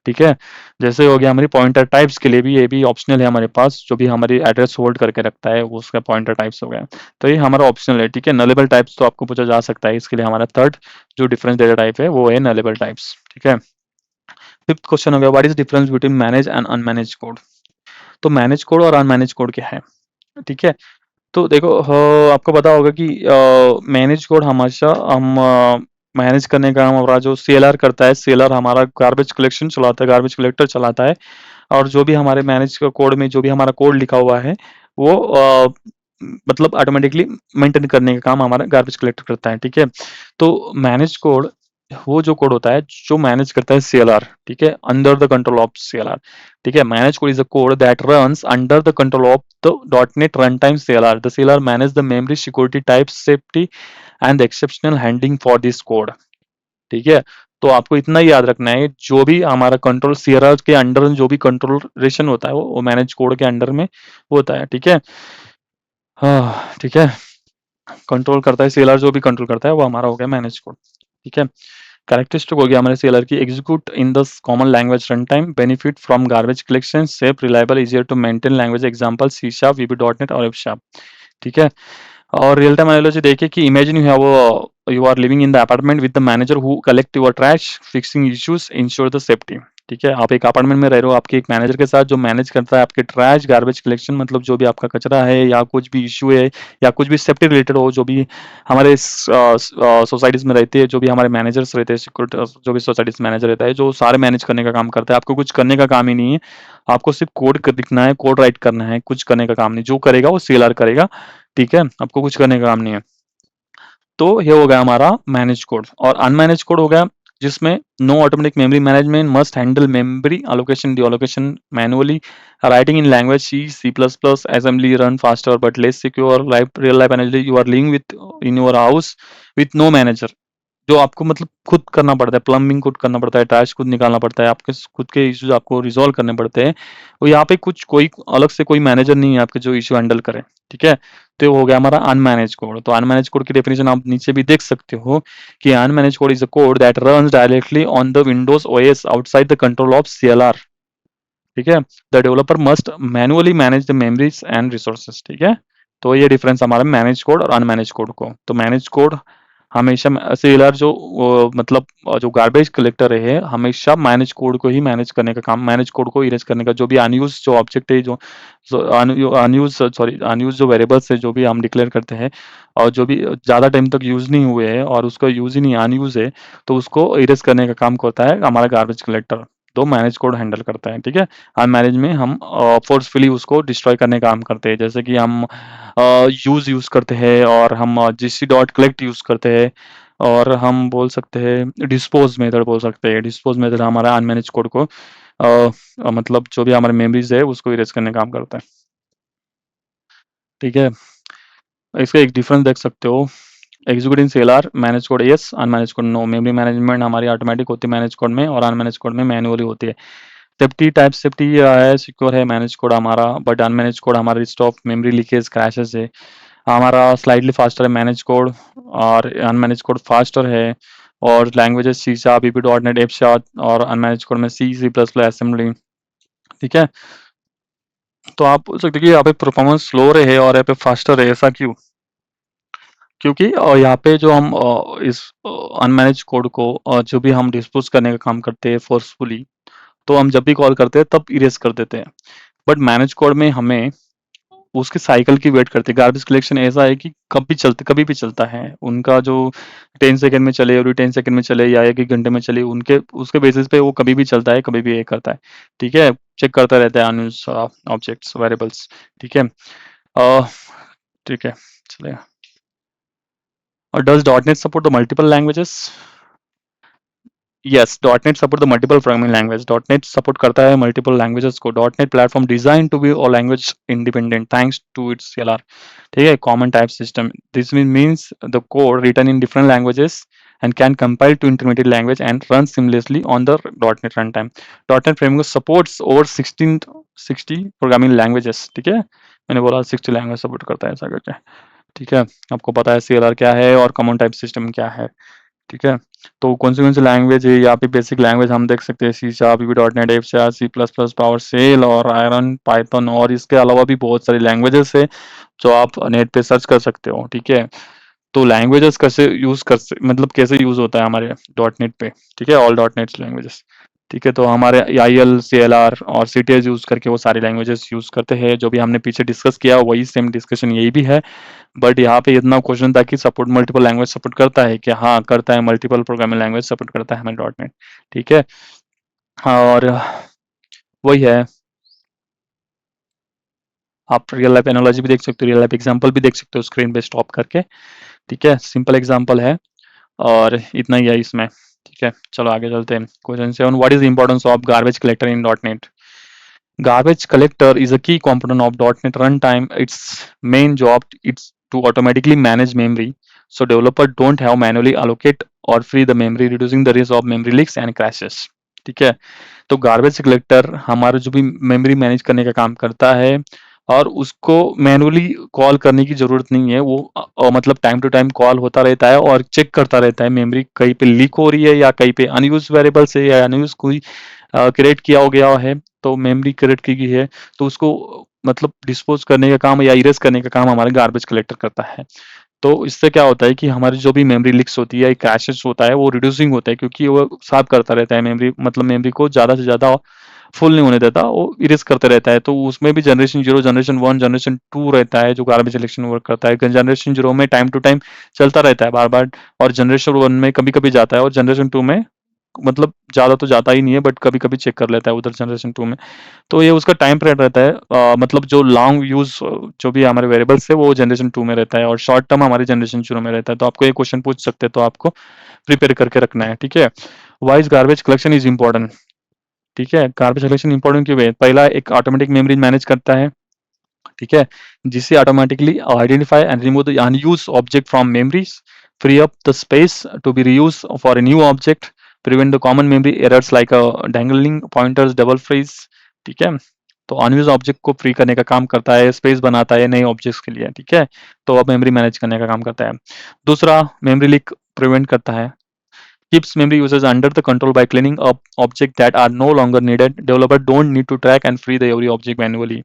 ठीक है। जैसे हो गया हमारी पॉइंटर टाइप्स के लिए भी, ये भी ऑप्शनल है हमारे पास, जो भी हमारी एड्रेस होल्ड करके रखता है वो उसका पॉइंटर टाइप्स हो गया। तो ये हमारा ऑप्शनल है, ठीक है। नलेबल टाइप्स तो आपको पूछा जा सकता है, इसके लिए हमारा थर्ड जो डिफरेंस डेटा टाइप है वो है नलेबल टाइप्स, ठीक है। फिफ्थ क्वेश्चन हो गया, what is difference between manage and unmanaged code. तो मैनेज कोड और अनमैनेज कोड क्या है, ठीक है। तो देखो आपको पता होगा कि मैनेज कोड हमेशा हम मैनेज करने का हमारा जो सीएलआर करता है, सीएलआर हमारा गार्बेज कलेक्शन चलाता है, गार्बेज कलेक्टर चलाता है, और जो भी हमारे मैनेज कोड में जो भी हमारा कोड लिखा हुआ है वो मतलब ऑटोमेटिकली मेंटेन करने का काम हमारा गार्बेज कलेक्टर करता है, ठीक है। तो मैनेज कोड, वो जो कोड होता है जो मैनेज करता है सीएलआर, ठीक है, under the control of CLR, ठीक है। Manage code is a code that runs under the control of the dot net run time CLR. The CLR manage the memory security type safety and the exceptional handling for this code, ठीक है। तो आपको इतना ही याद रखना है, जो भी हमारा कंट्रोल सीएलआर के अंडर जो भी कंट्रोलेशन होता है वो मैनेज कोड के अंडर में होता है, ठीक है। हाँ, ठीक है। कंट्रोल करता है सीएलआर, जो भी कंट्रोल करता है वो हमारा हो गया मैनेज कोड, ठीक है। कैरेक्टरिस्टिक हो गया हमारे सीएलआर की, execute in the common language run time, benefit from garbage collection, safe reliable, easier to maintain language, example C sharp, VB dot net और एफ शार्प, ठीक है। और रियल टाइम एनालॉजी देखिए कि imagine you have you are living in the apartment with the manager who collect your trash, fixing issues, ensure the safety, ठीक है। आप एक अपार्टमेंट में रह रहे हो, आपके एक मैनेजर के साथ जो मैनेज करता है आपके ट्रैश गार्बेज कलेक्शन, मतलब जो भी आपका कचरा है या कुछ भी इश्यू है या कुछ भी सेफ्टी रिलेटेड हो, जो भी हमारे सोसाइटीज में रहते हैं, जो भी हमारे मैनेजर्स रहते हैं, सिक्योरिटी जो भी सोसाइटीज मैनेजर रहता है, जो सारे मैनेज करने का काम करता है। आपको कुछ करने का काम ही नहीं है, आपको सिर्फ कोड लिखना है, कोड राइट करना है, कुछ करने का काम नहीं। जो करेगा वो सीएलआर करेगा, ठीक है, आपको कुछ करने का काम नहीं है। तो ये हो गया हमारा मैनेज कोड। और अनमैनेज कोड हो गया जिसमें no automatic memory management, must handle memory allocation deallocation manually, writing in language C, C plus plus, assembly run faster but less secure, life real life energy, you are living with in your house with no manager, जो आपको मतलब खुद करना पड़ता है, प्लम्बिंग खुद करना पड़ता है, ट्रैश खुद निकालना पड़ता है, आपके खुद के इश्यूज आपको रिजॉल्व करने पड़ते हैं। और यहाँ पे कुछ कोई अलग से कोई मैनेजर नहीं है आपके जो इश्यू हैंडल करे, ठीक है। तो ये हो गया हमारा अनमैनेज कोड। तो अनमैनेज कोड की डेफिनेशन आप नीचे भी देख सकते हो कि unmanaged code is a code that runs directly on the Windows OS outside the control of CLR, ठीक है। The developer must manually manage the memories and resources, ठीक है। तो ये डिफरेंस हमारा मैनेज कोड और अनमैनेज कोड को। तो मैनेज कोड हमेशा सेलर जो मतलब जो गार्बेज कलेक्टर है हमेशा मैनेज कोड को ही मैनेज करने का काम, मैनेज कोड को इरेज करने का, जो भी अनयूज जो ऑब्जेक्ट है, जो अनयूज जो वेरिएबल्स है जो भी हम डिक्लेयर करते हैं और जो भी ज़्यादा टाइम तक यूज नहीं हुए हैं और उसका यूज ही नहीं अनयूज है, तो उसको इरेज करने का काम करता है हमारा गार्बेज कलेक्टर। तो मैनेज कोड हैंडल करता है, ठीक है। अनमैनेज में हम फोर्सफुली उसको डिस्ट्रॉय करने का काम करते हैं, जैसे कि हम यूज करते हैं और हम जीसी डॉट कलेक्ट यूज करते हैं, और हम बोल सकते हैं डिस्पोज मेथड बोल सकते हैं। डिस्पोज मेथड हमारा अनमैनेज कोड को मतलब जो भी हमारे मेमोरीज है उसको इरेज करने का काम करता है, ठीक है। इसका एक डिफरेंस देख सकते हो, executing CLR manage code yes, unmanage code no. Memory management हमारी ऑटोमेटिक होती है मैनेज कोड में, और अनमैनेज कोड में मैन्युअली होती है। सेफ्टी टाइप सेफ्टी है, सिक्योर है मैनेज कोड हमारा, बट अनमैनेज कोड हमारा wrist of memory leakage crashes है। हमारा स्लाइटली फास्टर है मैनेज कोड, और अनमैनेज कोड फास्टर है। और लैंग्वेजेस सी sharp, VB dot net, F sharp, और अनमैनेज कोड में सी, सी प्लस प्लस, असेंबली, ठीक है। तो आप बोल सकते हैं कि यहाँ पे परफॉर्मेंस स्लो रहे और यहाँ पे फास्टर है, ऐसा क्यों? क्योंकि यहाँ पे जो हम इस अनमैनेज कोड को जो भी हम डिस्पोज करने का काम करते हैं फोर्सफुली, तो हम जब भी कॉल करते हैं तब इरेज कर देते हैं। बट मैनेज कोड में हमें उसके साइकिल की वेट करते हैं। गार्बेज कलेक्शन ऐसा है कि कभी भी चलता है। उनका जो 10 सेकंड में चले, एवरी 10 सेकंड में चले या 1-1 घंटे में चले, उनके उसके बेसिस पे वो कभी भी चलता है, कभी भी ये करता है, ठीक है। चेक करता रहता है अनयूज्ड ऑब्जेक्ट्स, वेरिएबल्स, ठीक है। अ, ठीक है, चलेगा। और does dot net support the multiple languages? Yes, dot net support the multiple programming language. Dot net support करता है मल्टीपल लैंग्वेजेस को। Dot net platform design to be और language independent thanks to its CLR, ठीक है, common type system. This means the code written in different languages and can compile to intermediate language and run seamlessly on the .NET runtime. .NET framework supports over 60 programming languages, ठीक है। मैंने बोला 60 लैंग्वेज सपोर्ट करता है ऐसा करके, ठीक है। आपको पता है सीएलआर क्या है और कॉमन टाइप सिस्टम क्या है, ठीक है। तो कौन सी लैंग्वेज है यहाँ पे? बेसिक लैंग्वेज हम देख सकते हैं C sharp, V dot net, F sharp, C plus plus, power shell और आयरन, पाइथन, और इसके अलावा भी बहुत सारी लैंग्वेजेस है जो आप नेट पे सर्च कर सकते हो, ठीक है। तो लैंग्वेजेस कैसे यूज मतलब कैसे यूज होता है हमारे डॉट नेट पे, ठीक है, ऑल डॉट नेट लैंग्वेजेस, ठीक है। तो हमारे I L C L R और सी टी एस यूज करके वो सारी लैंग्वेजेस यूज करते हैं। जो भी हमने पीछे डिस्कस किया वही सेम डिस्कशन यही भी है। बट यहाँ पे इतना क्वेश्चन था कि सपोर्ट मल्टीपल लैंग्वेज सपोर्ट करता है कि हाँ करता है, मल्टीपल प्रोग्रामिंग लैंग्वेज सपोर्ट करता है हमारे डॉट नेट, ठीक है। और वही है। आप रियल लाइफ एनालॉजी भी देख सकते हो, रियल लाइफ एग्जांपल भी देख सकते हो स्क्रीन पे स्टॉप करके। ठीक है, सिंपल एग्जांपल है और इतना ही है इसमें। ठीक है, चलो आगे चलते हैं। Question 7, what is the importance of garbage collector in dot net? Garbage collector is a key component of .NET runtime. Its main job is to automatically manage memory, so developers don't have manually allocate or free the memory, reducing the risk of memory leaks and crashes. ठीक है, तो गार्बेज कलेक्टर हमारा जो भी मेमोरी मैनेज करने का काम करता है और उसको मैनुअली कॉल करने की जरूरत नहीं है। वो मतलब टाइम टू टाइम कॉल होता रहता है और चेक करता रहता है मेमोरी कहीं पे लीक हो रही है या कहीं पे अनयूज वेरिएबल से या अनयूज कोई क्रिएट किया हो गया है, तो मेमोरी क्रिएट की गई है तो उसको मतलब डिस्पोज करने का काम या इरेज करने का काम हमारे गार्बेज कलेक्टर करता है। तो इससे क्या होता है कि हमारी जो भी मेमोरी लीक्स होती है, क्रैशेस होता है, वो रिड्यूसिंग होता है क्योंकि वो साफ करता रहता है मेमोरी, मतलब मेमोरी को ज़्यादा से ज़्यादा फुल नहीं होने देता, वो इरेज करते रहता है। तो उसमें भी जनरेशन 0, जनरेशन 1, जनरेशन 2 रहता है जो गार्बेज कलेक्शन वर्क करता है। जनरेशन 0 में टाइम टू टाइम चलता रहता है बार-बार और जनरेशन 1 में कभी-कभी जाता है और जनरेशन 2 में मतलब ज़्यादा तो जाता ही नहीं है बट कभी-कभी चेक कर लेता है उधर जनरेशन 2 में। तो ये उसका टाइम पीरियड रहता है, मतलब जो लॉन्ग यूज़ जो भी हमारे वेरिएबल्स है वो जनरेशन 2 में रहता है और शॉर्ट टर्म हमारी जनरेशन 0 में रहता है। तो आपको ये क्वेश्चन पूछ सकते हैं तो आपको प्रिपेयर करके रखना है। ठीक है? Why is garbage collection is important? ठीक है? गार्बेज कलेक्शन इम्पोर्टेंट क्यों है? पहला एक ऑटोमेटिक मेमोरी मैनेज करता है। ठीक है, जिससे automatically identify and remove the unused object from memories, free up the space to be reuse for a new object, prevent the common memory errors like dangling pointers, double frees. ठीक है, तो अनयूज्ड ऑब्जेक्ट को फ्री करने का काम करता है, स्पेस बनाता है नए ऑब्जेक्ट्स के लिए। ठीक है, तो अब मेमोरी मैनेज करने का काम करता है। दूसरा, मेमोरी लीक प्रिवेंट करता है, keeps memory users under the control by cleaning up objects that are no longer needed. Developer don't need to track and free the every object manually.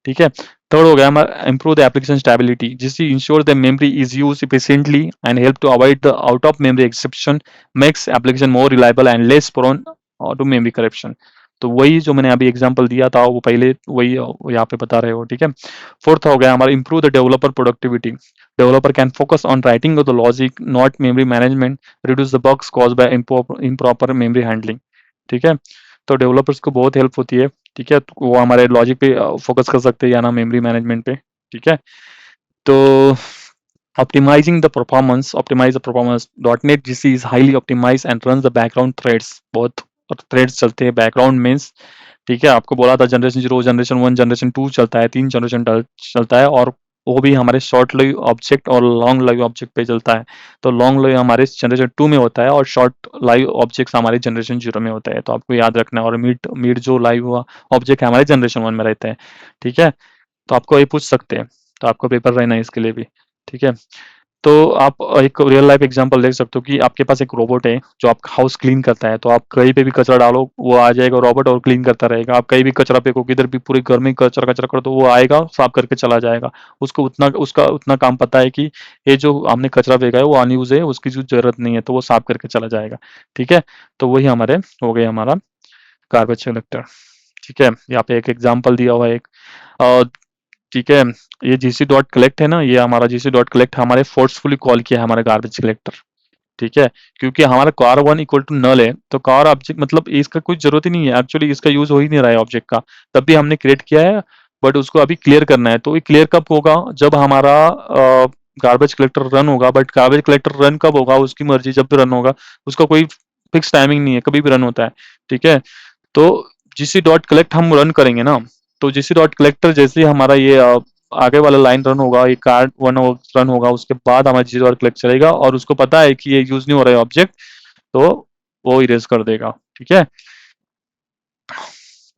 ठीक है, थर्ड हो गया हमारा इम्प्रूव द एप्लीकेशन स्टेबिलिटी, जिससे ensure the memory is use efficiently and help to avoid the out of memory exception, makes application more reliable and less prone to memory corruption. तो वही जो मैंने अभी एग्जांपल दिया था वो पहले वही यहाँ पे बता रहे हो। ठीक है, फोर्थ हो गया हमारा improve the developer productivity, developer can focus on writing the logic not memory management, reduce the bugs cause by improper memory handling. ठीक है, तो डेवलपर्स को बहुत हेल्प होती है। ठीक है, तो वो हमारे लॉजिक पे फोकस कर सकते हैं या ना मेमोरी मैनेजमेंट पे। ठीक है, तो optimize the performance, .NET GC is highly optimized and runs the background threads, बहुत थ्रेड्स चलते हैं बैकग्राउंड मीन्स। ठीक है, आपको बोला था जनरेशन 0, जनरेशन 1, जनरेशन 2 चलता है, 3 जनरेशन चलता है और वो भी हमारे शॉर्ट लाइव ऑब्जेक्ट और लॉन्ग लाइव ऑब्जेक्ट पे चलता है। तो लॉन्ग लाइव हमारे जनरेशन 2 में होता है और शॉर्ट लाइव ऑब्जेक्ट्स हमारे जनरेशन 0 में होता है, तो आपको याद रखना है। और मिड मिड जो लाइव हुआ ऑब्जेक्ट है हमारे जनरेशन 1 में रहता है। ठीक है, तो आपको ये पूछ सकते हैं, तो आपको पेपर रहना है इसके लिए भी। ठीक है, तो आप एक रियल लाइफ एग्जांपल देख सकते हो कि आपके पास एक रोबोट है जो आपका हाउस क्लीन करता है। तो आप कहीं पे भी कचरा डालो वो आ जाएगा रोबोट और क्लीन करता रहेगा। आप कहीं भी कचरा फेंको, किधर भी पूरे घर में कचरा कचरा कर दो, वो आएगा साफ करके चला जाएगा। उसको उतना काम पता है कि ये जो हमने कचरा फेंका है वो अनयूज है, उसकी जो जरूरत नहीं है, तो वो साफ करके चला जाएगा। ठीक है, तो वही हमारे हो गए हमारा गार्बेज कलेक्टर। ठीक है, यहाँ पे एक एग्जाम्पल दिया हुआ है एक। ठीक है, ये जीसी डॉट कलेक्ट है ना, ये हमारा जीसी डॉट कलेक्ट हमारे फोर्सफुली कॉल किया है हमारा गार्बेज कलेक्टर। ठीक है, क्योंकि हमारा car one equal to null है, तो कार ऑब्जेक्ट मतलब इसका कोई जरूरत ही नहीं है, एक्चुअली इसका यूज हो ही नहीं रहा है ऑब्जेक्ट का, तब भी हमने क्रिएट किया है। बट उसको अभी क्लियर करना है, तो ये क्लियर कब होगा? जब हमारा गार्बेज कलेक्टर रन होगा। बट गार्बेज कलेक्टर रन कब होगा? उसकी मर्जी, जब भी रन होगा। उसका कोई फिक्स टाइमिंग नहीं है, कभी भी रन होता है। ठीक है, तो जीसी डॉट कलेक्ट हम रन करेंगे ना, तो जीसी डॉट कलेक्टर जैसे ही हमारा ये आगे वाला लाइन रन होगा, ये कार्ड वन रन होगा, उसके बाद हमारा जीसी डॉट कलेक्ट चलेगा और उसको पता है कि ये यूज नहीं हो रहा है ऑब्जेक्ट, तो वो इरेज कर देगा। ठीक है,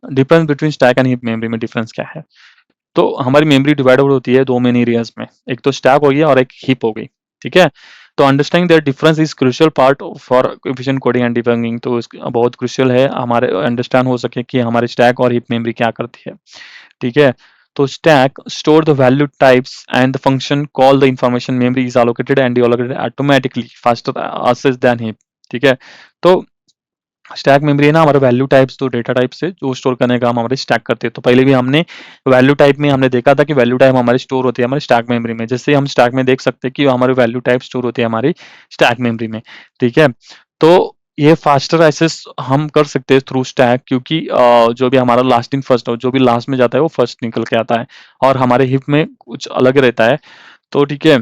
difference between stack and heap memory में डिफरेंस क्या है? तो हमारी मेमोरी डिवाइडेबल होती है दो मेन एरियाज में, एक तो स्टैक हो गया और एक हीप हो गई। ठीक है, तो understanding that difference is crucial part for efficient coding and debugging. तो बहुत क्रूशियल है हमारे अंडरस्टैंड हो सके कि हमारे स्टैक और हीप मेमोरी क्या करती है। ठीक है, तो stack store the value types and the function call the information memory is allocated and deallocated automatically faster access than heap। ठीक है, तो स्टैक मेमोरी है ना, हमारे वैल्यू टाइप्स तो डेटा टाइप से जो स्टोर करने का हम हमारे स्टैक करते हैं। तो पहले भी हमने वैल्यू टाइप में हमने देखा था कि वैल्यू टाइप हमारी स्टोर होती है हमारे स्टैक मेमोरी में, जैसे हम स्टैक में देख सकते हैं कि हमारी वैल्यू टाइप स्टोर होती है हमारी स्टैक मेमोरी में। ठीक है, तो ये फास्टर एक्सेस हम कर सकते हैं थ्रू स्टैक, क्योंकि जो भी हमारा लास्ट इन फर्स्ट हो, जो भी लास्ट में जाता है वो फर्स्ट निकल के आता है, और हमारे हिप में कुछ अलग रहता है। तो ठीक है,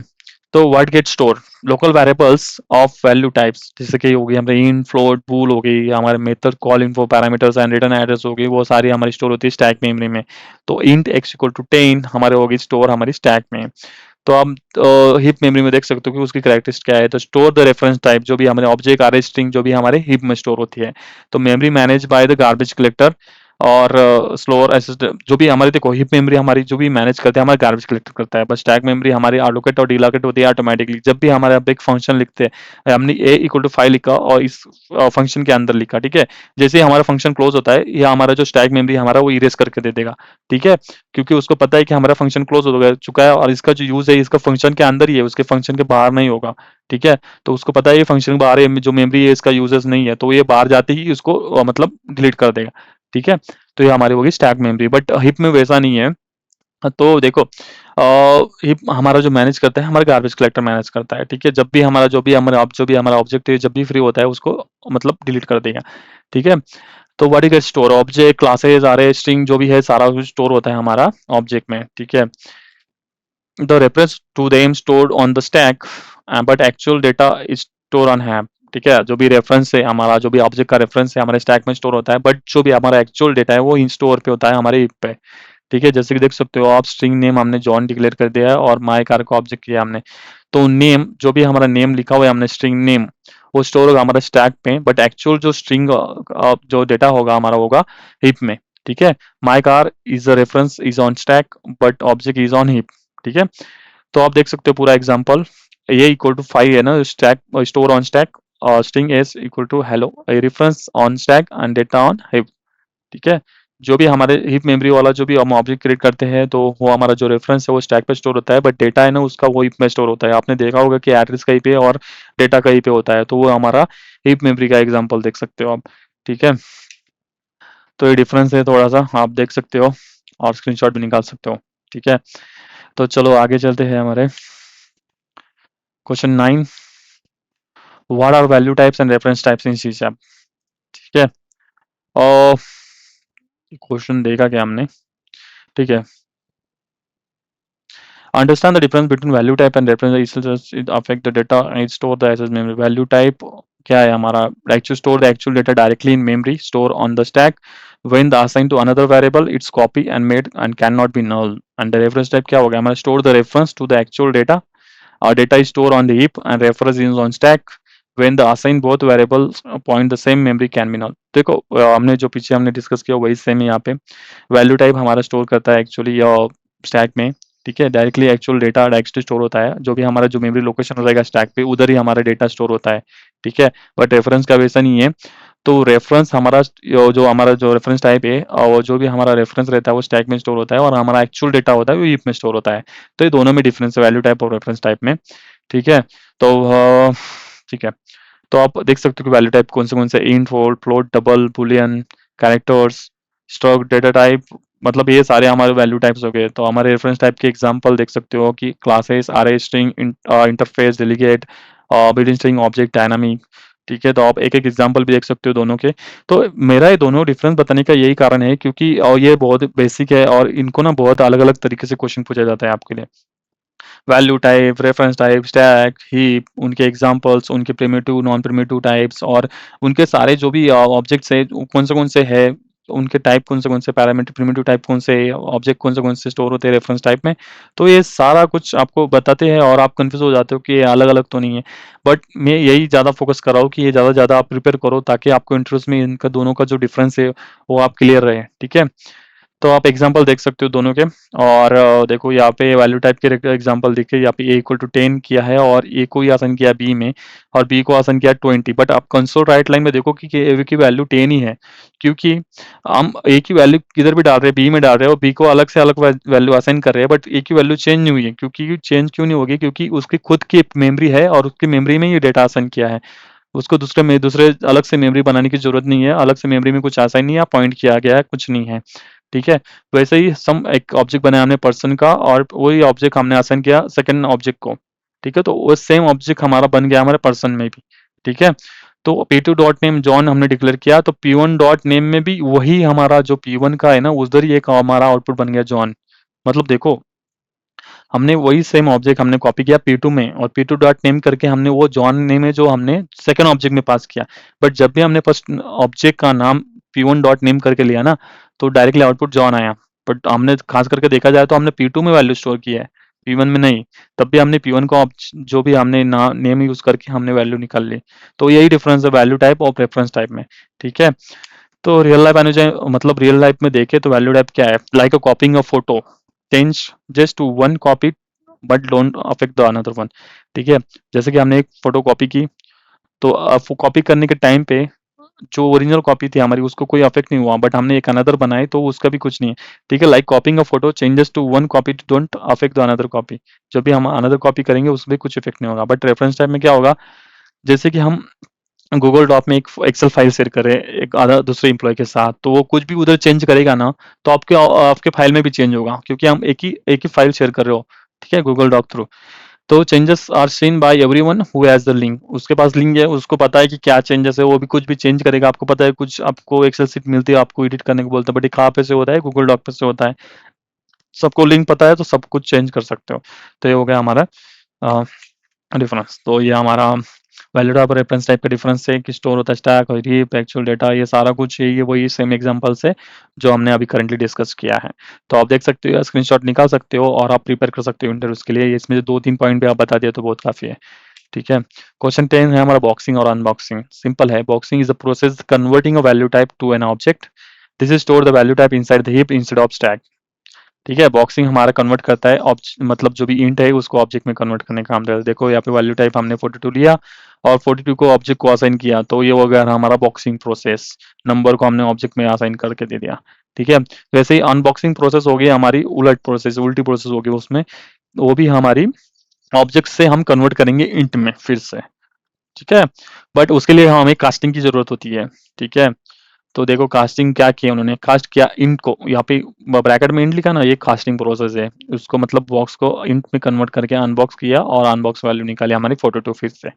तो what get store local variables of value types, जैसे कि हो गई हमारे इन फ्लोट बूल हो गई, हमारे method call info parameters and return address हो गई, वो सारी हमारी स्टोर होती है स्टैक मेमोरी में। तो इंट एक्स इक्वल टू 10 हमारे होगी स्टोर हमारी स्टैक में। तो आप हिप मेमोरी में देख सकते हो कि उसकी कैरेक्टरिस्टिक क्या है। तो स्टोर द रेफरेंस टाइप, जो भी हमारे ऑब्जेक्ट आर स्ट्रिंग जो भी हमारे हिप में स्टोर होती है। तो memory manage by the garbage collector, और स्लोअर एसएस जो भी हमारी, देखो हिप मेमोरी हमारी जो भी मैनेज करते हैं हमारे गार्बेज कलेक्टर करता है, बस स्टैक मेमोरी हमारी एलोकेट और डिलोकेट होती है ऑटोमेटिकली। जब भी हमारे आप एक फंक्शन लिखते हैं, हमने ए इक्वल टू 5 लिखा और इस फंक्शन के अंदर लिखा, ठीक है, जैसे ही हमारा फंक्शन क्लोज होता है, ये हमारा जो स्टैक मेमोरी हमारा वो इरेज करके दे देगा। ठीक है, क्योंकि उसको पता है कि हमारा फंक्शन क्लोज हो गया चुका है, और इसका जो यूज है इसका फंक्शन के अंदर ही है, उसके फंक्शन के बाहर नहीं होगा। ठीक है, तो उसको पता है ये फंक्शन के बाहर है, जो मेमोरी है इसका यूजेस नहीं है, तो ये बाहर जाते ही उसको मतलब डिलीट कर देगा। ठीक है, तो ये हमारी होगी स्टैक मेमोरी, बट हिप में वैसा नहीं है। तो देखो हिप हमारा जो मैनेज करता है हमारा गार्बेज कलेक्टर मैनेज करता है। ठीक है, जब भी हमारा जो भी हमारा ऑब्जेक्ट है जब भी फ्री होता है उसको मतलब डिलीट कर देगा। ठीक है, तो what is store object classes or string जो भी है सारा कुछ स्टोर होता है हमारा ऑब्जेक्ट में। ठीक है, the reference to them stored on the stack, but actual data is stored on ham। ठीक है, जो भी रेफरेंस है हमारा, जो भी ऑब्जेक्ट का रेफरेंस है हमारे स्टैक में स्टोर होता है, बट जो भी हमारा एक्चुअल डेटा है वो इन स्टोर पे होता है हमारे हिप पे। ठीक है, जैसे कि देख सकते हो आप, स्ट्रिंग नेम हमने जॉन डिक्लेयर कर दिया है और माय कार को ऑब्जेक्ट किया हमने। तो नेम जो भी हमारा नेम लिखा हुआ है हमने स्ट्रिंग नेम, वो स्टोर होगा हमारे स्टैक पे, बट एक्चुअल जो स्ट्रिंग जो डेटा होगा हमारा होगा हिप में। ठीक है, my car is a reference is on stack but object is on heap. ठीक है, तो आप देख सकते हो पूरा एग्जांपल, ये इक्वल टू 5 है ना, स्टैक स्टोर ऑन स्टैक, और string S equal to hello, a reference on stack and data on heap. ठीक है, जो भी हमारे हिप मेमोरी वाला जो भी हम ऑब्जेक्ट क्रिएट करते हैं, तो वो हमारा जो रेफरेंस है वो स्टैक पे स्टोर होता है, बट डेटा है ना उसका वो हिप में स्टोर होता है। आपने देखा होगा कि एड्रेस कहीं पे और डेटा कहीं पे होता है, तो वो हमारा हिप मेमोरी का एग्जांपल देख सकते हो आप। ठीक है, तो ये डिफरेंस है थोड़ा सा, आप देख सकते हो और स्क्रीनशॉट भी निकाल सकते हो। ठीक है, तो चलो आगे चलते हैं हमारे question 9, what are value types and reference types in C sharp. ठीक है, और क्वेश्चन देखा क्या हमने। ठीक है, understand the difference between value type and reference it affect the data and store the access memory। value type क्या है हमारा, actually store the actual data directly in memory, store on the stack, when the assigned to another variable it's copy and made and cannot be null। and the reference type क्या होगा हमारा, store the reference to the actual data, our data is stored on the heap and reference is on stack, when the assigned both variables point the same memory can be null। देखो हमने जो पीछे हमने डिस्कस किया वही सेम है यहाँ पे। वैल्यू टाइप हमारा स्टोर करता है एक्चुअली स्टैक में। ठीक है, directly actual data direct store होता है, जो भी हमारा जो मेमोरी लोकेशन हो जाएगा स्टैक पे उधर ही हमारा डेटा स्टोर होता है। ठीक है, बट रेफरेंस का वैसा नहीं है। तो रेफरेंस हमारा जो हमारा जो रेफरेंस टाइप है, और वो जो भी हमारा रेफरेंस रहता है वो स्टैक में स्टोर होता है, और हमारा एक्चुअल डेटा होता है वो हीप में स्टोर होता है। तो ये दोनों में डिफरेंस है वैल्यू टाइप और रेफरेंस टाइप में। ठीक है, तो ठीक है, तो आप देख सकते हो कि वैल्यू टाइप कौन से int float double boolean characters struct data type, मतलब ये सारे हमारे वैल्यू टाइप्स हो गए। तो हमारे रेफरेंस टाइप के एग्जांपल देख सकते हो कि क्लासेस अरे string interface delegate building string object dynamic. ठीक है, तो आप एक एक एग्जांपल भी देख सकते हो दोनों के। तो मेरा ये दोनों डिफरेंस बताने का यही कारण है, क्योंकि ये बहुत बेसिक है और इनको ना बहुत अलग अलग तरीके से क्वेश्चन पूछा जाता है आपके लिए। Value type, reference type, stack, heap, उनके एग्जांपल्स, उनके प्रिमिटिव, नॉन प्रिमिटिव टाइप्स, और उनके सारे जो भी ऑब्जेक्ट्स हैं कौन से है, उनके टाइप कौन से पैरामीटर, प्रिमिटिव टाइप कौन से, ऑब्जेक्ट कौन से स्टोर होते हैं रेफरेंस टाइप में। तो ये सारा कुछ आपको बताते हैं और आप कंफ्यूज हो जाते हो कि ये अलग अलग तो नहीं है। बट मैं यही ज़्यादा फोकस कर रहा हूँ कि ये ज़्यादा ज़्यादा आप प्रिपेयर करो, ताकि आपको इंटरेस्ट में इनका दोनों का जो डिफरेंस है वो आप क्लियर रहे। ठीक है, तो आप एग्जांपल देख सकते हो दोनों के। और देखो यहाँ पे वैल्यू टाइप के एग्जांपल देखिए, यहाँ पे ए इक्वल टू 10 किया है और ए को ही आसान किया बी में, और बी को आसान किया 20। बट आप कंसोल राइट लाइन में देखो कि ए की वैल्यू 10 ही है, क्योंकि हम ए की वैल्यू किधर भी डाल रहे हैं, बी में डाल रहे हैं और बी को अलग से अलग वैल्यू असाइन कर रहे हैं, बट ए की वैल्यू चेंज नहीं हुई है। क्योंकि चेंज क्यों नहीं होगी, क्योंकि उसकी खुद की मेमोरी है और उसकी मेमोरी में ये डेटा असाइन किया है। उसको दूसरे अलग से मेमोरी बनाने की जरूरत नहीं है, अलग से मेमोरी में कुछ असाइन नहीं है, पॉइंट किया गया है, कुछ नहीं है। ठीक है, वैसे ही सम एक ऑब्जेक्ट बनाया हमने पर्सन का, और वही ऑब्जेक्ट हमने असाइन किया सेकंड ऑब्जेक्ट को। ठीक है, तो वो सेम ऑब्जेक्ट हमारा बन गया हमारे पर्सन में भी। ठीक है, तो p2 डॉट नेम जॉन हमने डिक्लेयर किया, तो p1 डॉट नेम में भी वही हमारा जो p1 का है ना, उधर ही एक हमारा आउटपुट बन गया जॉन। मतलब देखो, हमने वही सेम ऑब्जेक्ट हमने कॉपी किया P2 में, और P2 डॉट नेम करके हमने वो जॉन नेम है जो हमने सेकंड ऑब्जेक्ट में पास किया। बट जब भी हमने फर्स्ट ऑब्जेक्ट का नाम P1 डॉट नेम करके लिया ना, तो डायरेक्टली आउटपुट जॉन आया। बट हमने खास करके देखा जाए तो हमने P2 में वैल्यू स्टोर किया है, P1 में नहीं। तब भी हमने P1 को जो भी हमने नेम यूज करके हमने वैल्यू निकाल ली। तो यही डिफरेंस है वैल्यू टाइप और प्रेफरेंस टाइप में। ठीक है, तो रियल लाइफ आने जाए, मतलब रियल लाइफ में देखे तो वैल्यू टाइप क्या है, like a copying a photo, change just to one copy but don't affect the another one. ठीक है, जैसे कि हमने एक फोटो कॉपी की, तो कॉपी करने के टाइम पे जो ओरिजिनल कॉपी थी हमारी उसको कोई अफेक्ट नहीं हुआ, बट हमने एक अनदर बनाई तो उसका भी कुछ नहीं है। ठीक है, like copying a photo changes to one copy don't affect the another copy. जब भी हम अनदर कॉपी करेंगे उसमें कुछ इफेक्ट नहीं होगा। बट रेफरेंस टाइप में क्या होगा, जैसे कि हम गूगल डॉक में एक एक्सेल फाइल शेयर करें एक आधा दूसरे एम्प्लॉय के साथ, तो वो कुछ भी उधर चेंज करेगा ना, तो आपके आपके फाइल में भी चेंज होगा, क्योंकि हम एक ही फाइल शेयर कर रहे हो। ठीक है, गूगल डॉक थ्रू। तो changes are seen by everyone who has the link, उसके पास लिंक है, उसको पता है कि क्या चेंजेस है, वो भी कुछ भी चेंज करेगा। आपको पता है कुछ आपको एक्सेल शीट मिलती है, आपको एडिट करने को बोलते हैं, बट ये कहाँ पे से होता है, गूगल डॉक पे से होता है। सबको लिंक पता है तो सब कुछ चेंज कर सकते हो। तो ये हो गया हमारा डिफरेंस। तो ये हमारा वैल्यू टाइप और रेफरेंस टाइप का डिफरेंस है कि स्टोर होता है स्टैक और हीप एक्चुअल डेटा, ये सारा कुछ ये वही सेम एग्जांपल से जो हमने अभी करंटली डिस्कस किया है। तो आप देख सकते हो, स्क्रीनशॉट निकाल सकते हो और आप प्रिपेयर कर सकते हो इंटरव्यूज के लिए। इसमें जो 2-3 पॉइंट भी आप बता दिए तो बहुत काफ़ी है। ठीक है, क्वेश्चन 10 है हमारा बॉक्सिंग और अनबॉक्सिंग। सिंपल है, boxing is the process converting a value type two an object. This is store the value type inside the heap instead of stack. ठीक है, बॉक्सिंग हमारा कन्वर्ट करता है मतलब जो भी इंट है उसको ऑब्जेक्ट में कन्वर्ट करने का काम करता है। देखो यहाँ पे वैल्यू टाइप हमने 42 लिया और 42 को ऑब्जेक्ट को असाइन किया, तो ये हो गया हमारा बॉक्सिंग प्रोसेस। नंबर को हमने ऑब्जेक्ट में असाइन करके दे दिया। ठीक है, वैसे ही अनबॉक्सिंग प्रोसेस हो गई हमारी उलट प्रोसेस, उल्टी प्रोसेस होगी उसमें। वो भी हमारी ऑब्जेक्ट से हम कन्वर्ट करेंगे इंट में फिर से। ठीक है, बट उसके लिए हमें कास्टिंग की जरूरत होती है। ठीक है, तो देखो कास्टिंग क्या किया उन्होंने, कास्ट किया इंट को, यहाँ पे ब्रैकेट में इंट लिखा ना, ये कास्टिंग प्रोसेस है। उसको मतलब बॉक्स को इंट में कन्वर्ट करके अनबॉक्स किया और अनबॉक्स वैल्यू निकाली हमारी 42 फिर से।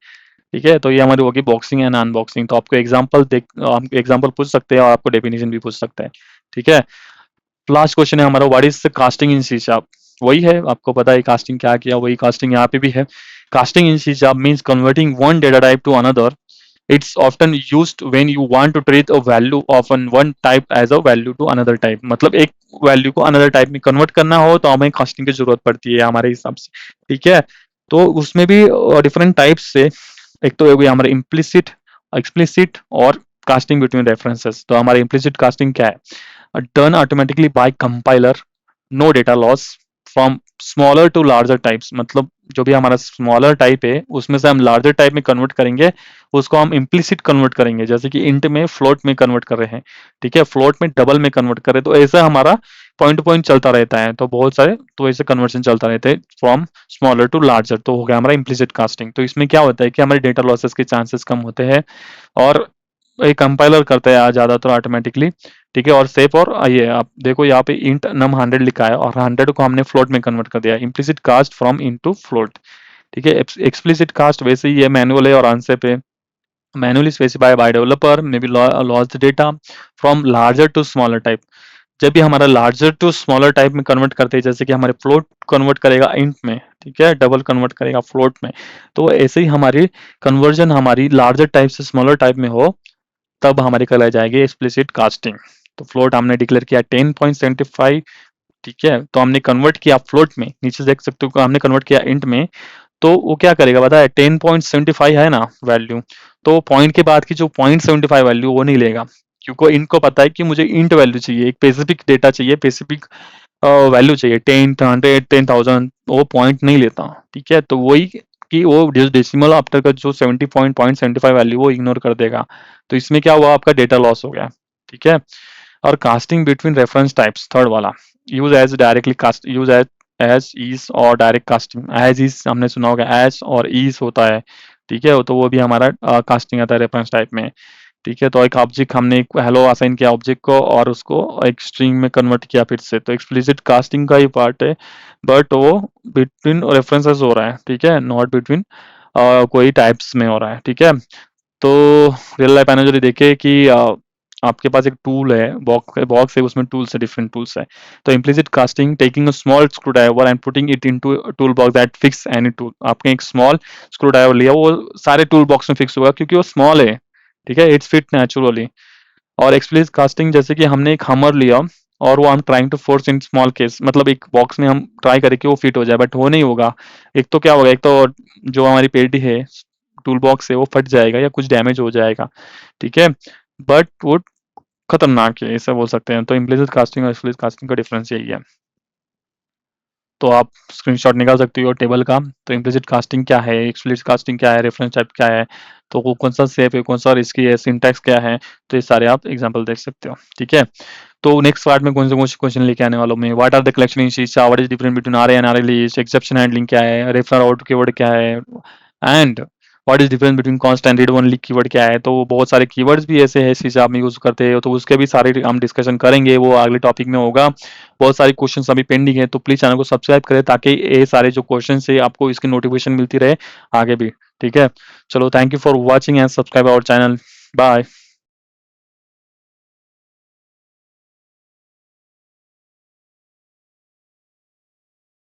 ठीक है, तो ये हमारी होगी बॉक्सिंग एंड अनबॉक्सिंग। तो आपको एग्जांपल हम एग्जांपल पूछ सकते हैं और आपको डेफिनेशन भी पूछ सकता है। ठीक है, लास्ट क्वेश्चन है हमारा, what is casting in C sharp. वही है, आपको पता है कास्टिंग क्या किया, वही कास्टिंग यहाँ पे भी है। Casting in C sharp means converting one data type to another. It's often used when you want to treat a value of one type as a value to another type। मतलब एक वैल्यू को अनदर टाइप में कन्वर्ट करना हो तो हमें कास्टिंग की जरूरत पड़ती है हमारे हिसाब से। ठीक है, तो उसमें भी डिफरेंट टाइप्स से, एक तो हो गया हमारा इम्प्लिसिट, एक्सप्लिसिट और कास्टिंग बिटवीन रेफरेंसेस। तो हमारा इम्प्लिसिट कास्टिंग क्या है, done automatically by compiler, no data loss, from smaller to larger types. मतलब जो भी हमारा स्मॉलर टाइप है उसमें से हम लार्जर टाइप में कन्वर्ट करेंगे, उसको हम इम्प्लिसिट कन्वर्ट करेंगे। जैसे कि इंट में फ्लोट में कन्वर्ट कर रहे हैं, ठीक है, फ्लोट में डबल में कन्वर्ट कर रहे हैं, तो ऐसा हमारा पॉइंट टू पॉइंट चलता रहता है। तो बहुत सारे तो ऐसे कन्वर्शन चलता रहता है फ्रॉम स्मॉलर टू लार्जर। तो हो गया हमारा इम्प्लिसिट कास्टिंग। तो इसमें क्या होता है कि हमारे डेटा लॉसेस के चांसेस कम होते हैं और ये कंपाइलर करता है ज़्यादातर ऑटोमेटिकली। ठीक है, और सेफ, और ये आप देखो यहाँ पे इंट नम 100 लिखा है और 100 को हमने फ्लोट में कन्वर्ट कर दिया, implicit cast from int to float. ठीक है, एक्सप्लिसिट कास्ट वैसे ही है, मैनुअल है और अनसेफ है। Manually specify by developer may be loss the data from larger to smaller type. जब भी हमारा लार्जर टू स्मॉलर टाइप में कन्वर्ट करते हैं, जैसे कि हमारे फ्लोट कन्वर्ट करेगा इंट में, ठीक है, डबल कन्वर्ट करेगा फ्लोट में, तो ऐसे ही हमारी कन्वर्जन हमारी लार्जर टाइप से स्मॉलर टाइप में हो, तब हमारी कहलाई जाएगी एक्सप्लिसिट कास्टिंग। तो फ्लोट हमने डिक्लेयर किया 10.75। ठीक है, तो हमने कन्वर्ट किया फ्लोट में, नीचे देख सकते हो हमने कन्वर्ट किया इंट में। तो वो क्या करेगा पता है, 10.75 है ना वैल्यू, तो पॉइंट के बाद की जो 0.75 वैल्यू वो नहीं लेगा, क्योंकि इनको पता है कि मुझे इंट वैल्यू चाहिए, एक स्पेसिफिक डेटा चाहिए, स्पेसिफिक वैल्यू चाहिए, 10, 100, 10,000, वो पॉइंट नहीं लेता। ठीक है, तो वही कि वो डेसिमल आफ्टर का जो 70.75 वैल्यू वो इग्नोर कर देगा। तो इसमें क्या हुआ, आपका डेटा लॉस हो गया। ठीक है, और casting between reference types, third वाला, use as directly cast, use as is और डायरेक्ट कास्टिंग। एज इज हमने सुना होगा, एज और इज होता है। ठीक है, तो वो भी हमारा कास्टिंग आता है रेफरेंस टाइप में। ठीक है, तो एक ऑब्जेक्ट हमने एक हेलो असाइन किया ऑब्जेक्ट को और उसको एक स्ट्रिंग में कन्वर्ट किया फिर से, तो एक्सप्लिसिट कास्टिंग का ही पार्ट है, बट वो बिटवीन रेफरेंसेस हो रहा है। ठीक है, नॉट बिटवीन कोई टाइप्स में हो रहा है। ठीक है, तो रियल लाइफ एनालॉजी देखिए कि आपके पास एक टूल है, बॉक्स है, उसमें टूल्स है, डिफरेंट टूल्स है। तो implicit casting, taking a small screw driver and putting it into tool box that fix any tool. आपने एक स्मॉल स्क्रू ड्राइवर लिया, वो सारे टूल बॉक्स में फिक्स होगा क्योंकि वो स्मॉल है, ठीक है, इट्स फिट नेचुरली। और एक्सप्लिसिट कास्टिंग जैसे कि हमने एक हमर लिया और वो हम trying to force in small case, मतलब एक बॉक्स में हम ट्राई करें कि वो फिट हो जाए, बट वो नहीं होगा। एक तो क्या होगा, एक तो जो हमारी पेटी है, टूल बॉक्स है, वो फट जाएगा या कुछ डैमेज हो जाएगा, ठीक है, बट वो खतरनाक है, ऐसा बोल सकते हैं। तो इम्प्लिसिट कास्टिंग और एक्सप्लिसिट कास्टिंग का डिफरेंस यही है। तो आप स्क्रीनशॉट निकाल सकते हो टेबल का। तो इम्प्लिसिट कास्टिंग क्या है, एक्सप्लिसिट कास्टिंग क्या है, रेफरेंस टाइप क्या है, तो वो कौन सा सेफ है, कौन सा रिस्की है, सिंटैक्स क्या है, तो ये सारे आप एग्जांपल देख सकते हो, ठीक है। तो नेक्स्ट पार्ट में कौन से क्वेश्चन लेके आने वालों में, what are the collection in शीशा, what is difference between array and array list, exception handling क्या है, रेफर आउट कीवर्ड क्या है, and what is difference between const and read only keyword क्या है। तो बहुत सारे कीवर्ड्स भी ऐसे हैं शीशा में यूज करते हैं, तो उसके भी सारे हम डिस्कशन करेंगे, वो अगले टॉपिक में होगा। बहुत सारे क्वेश्चन अभी पेंडिंग है, तो प्लीज चैनल को सब्सक्राइब करें ताकि ये सारे जो क्वेश्चन है आपको इसकी नोटिफिकेशन मिलती रहे आगे भी, ठीक है। चलो, thank you for watching and subscribe our channel. Bye.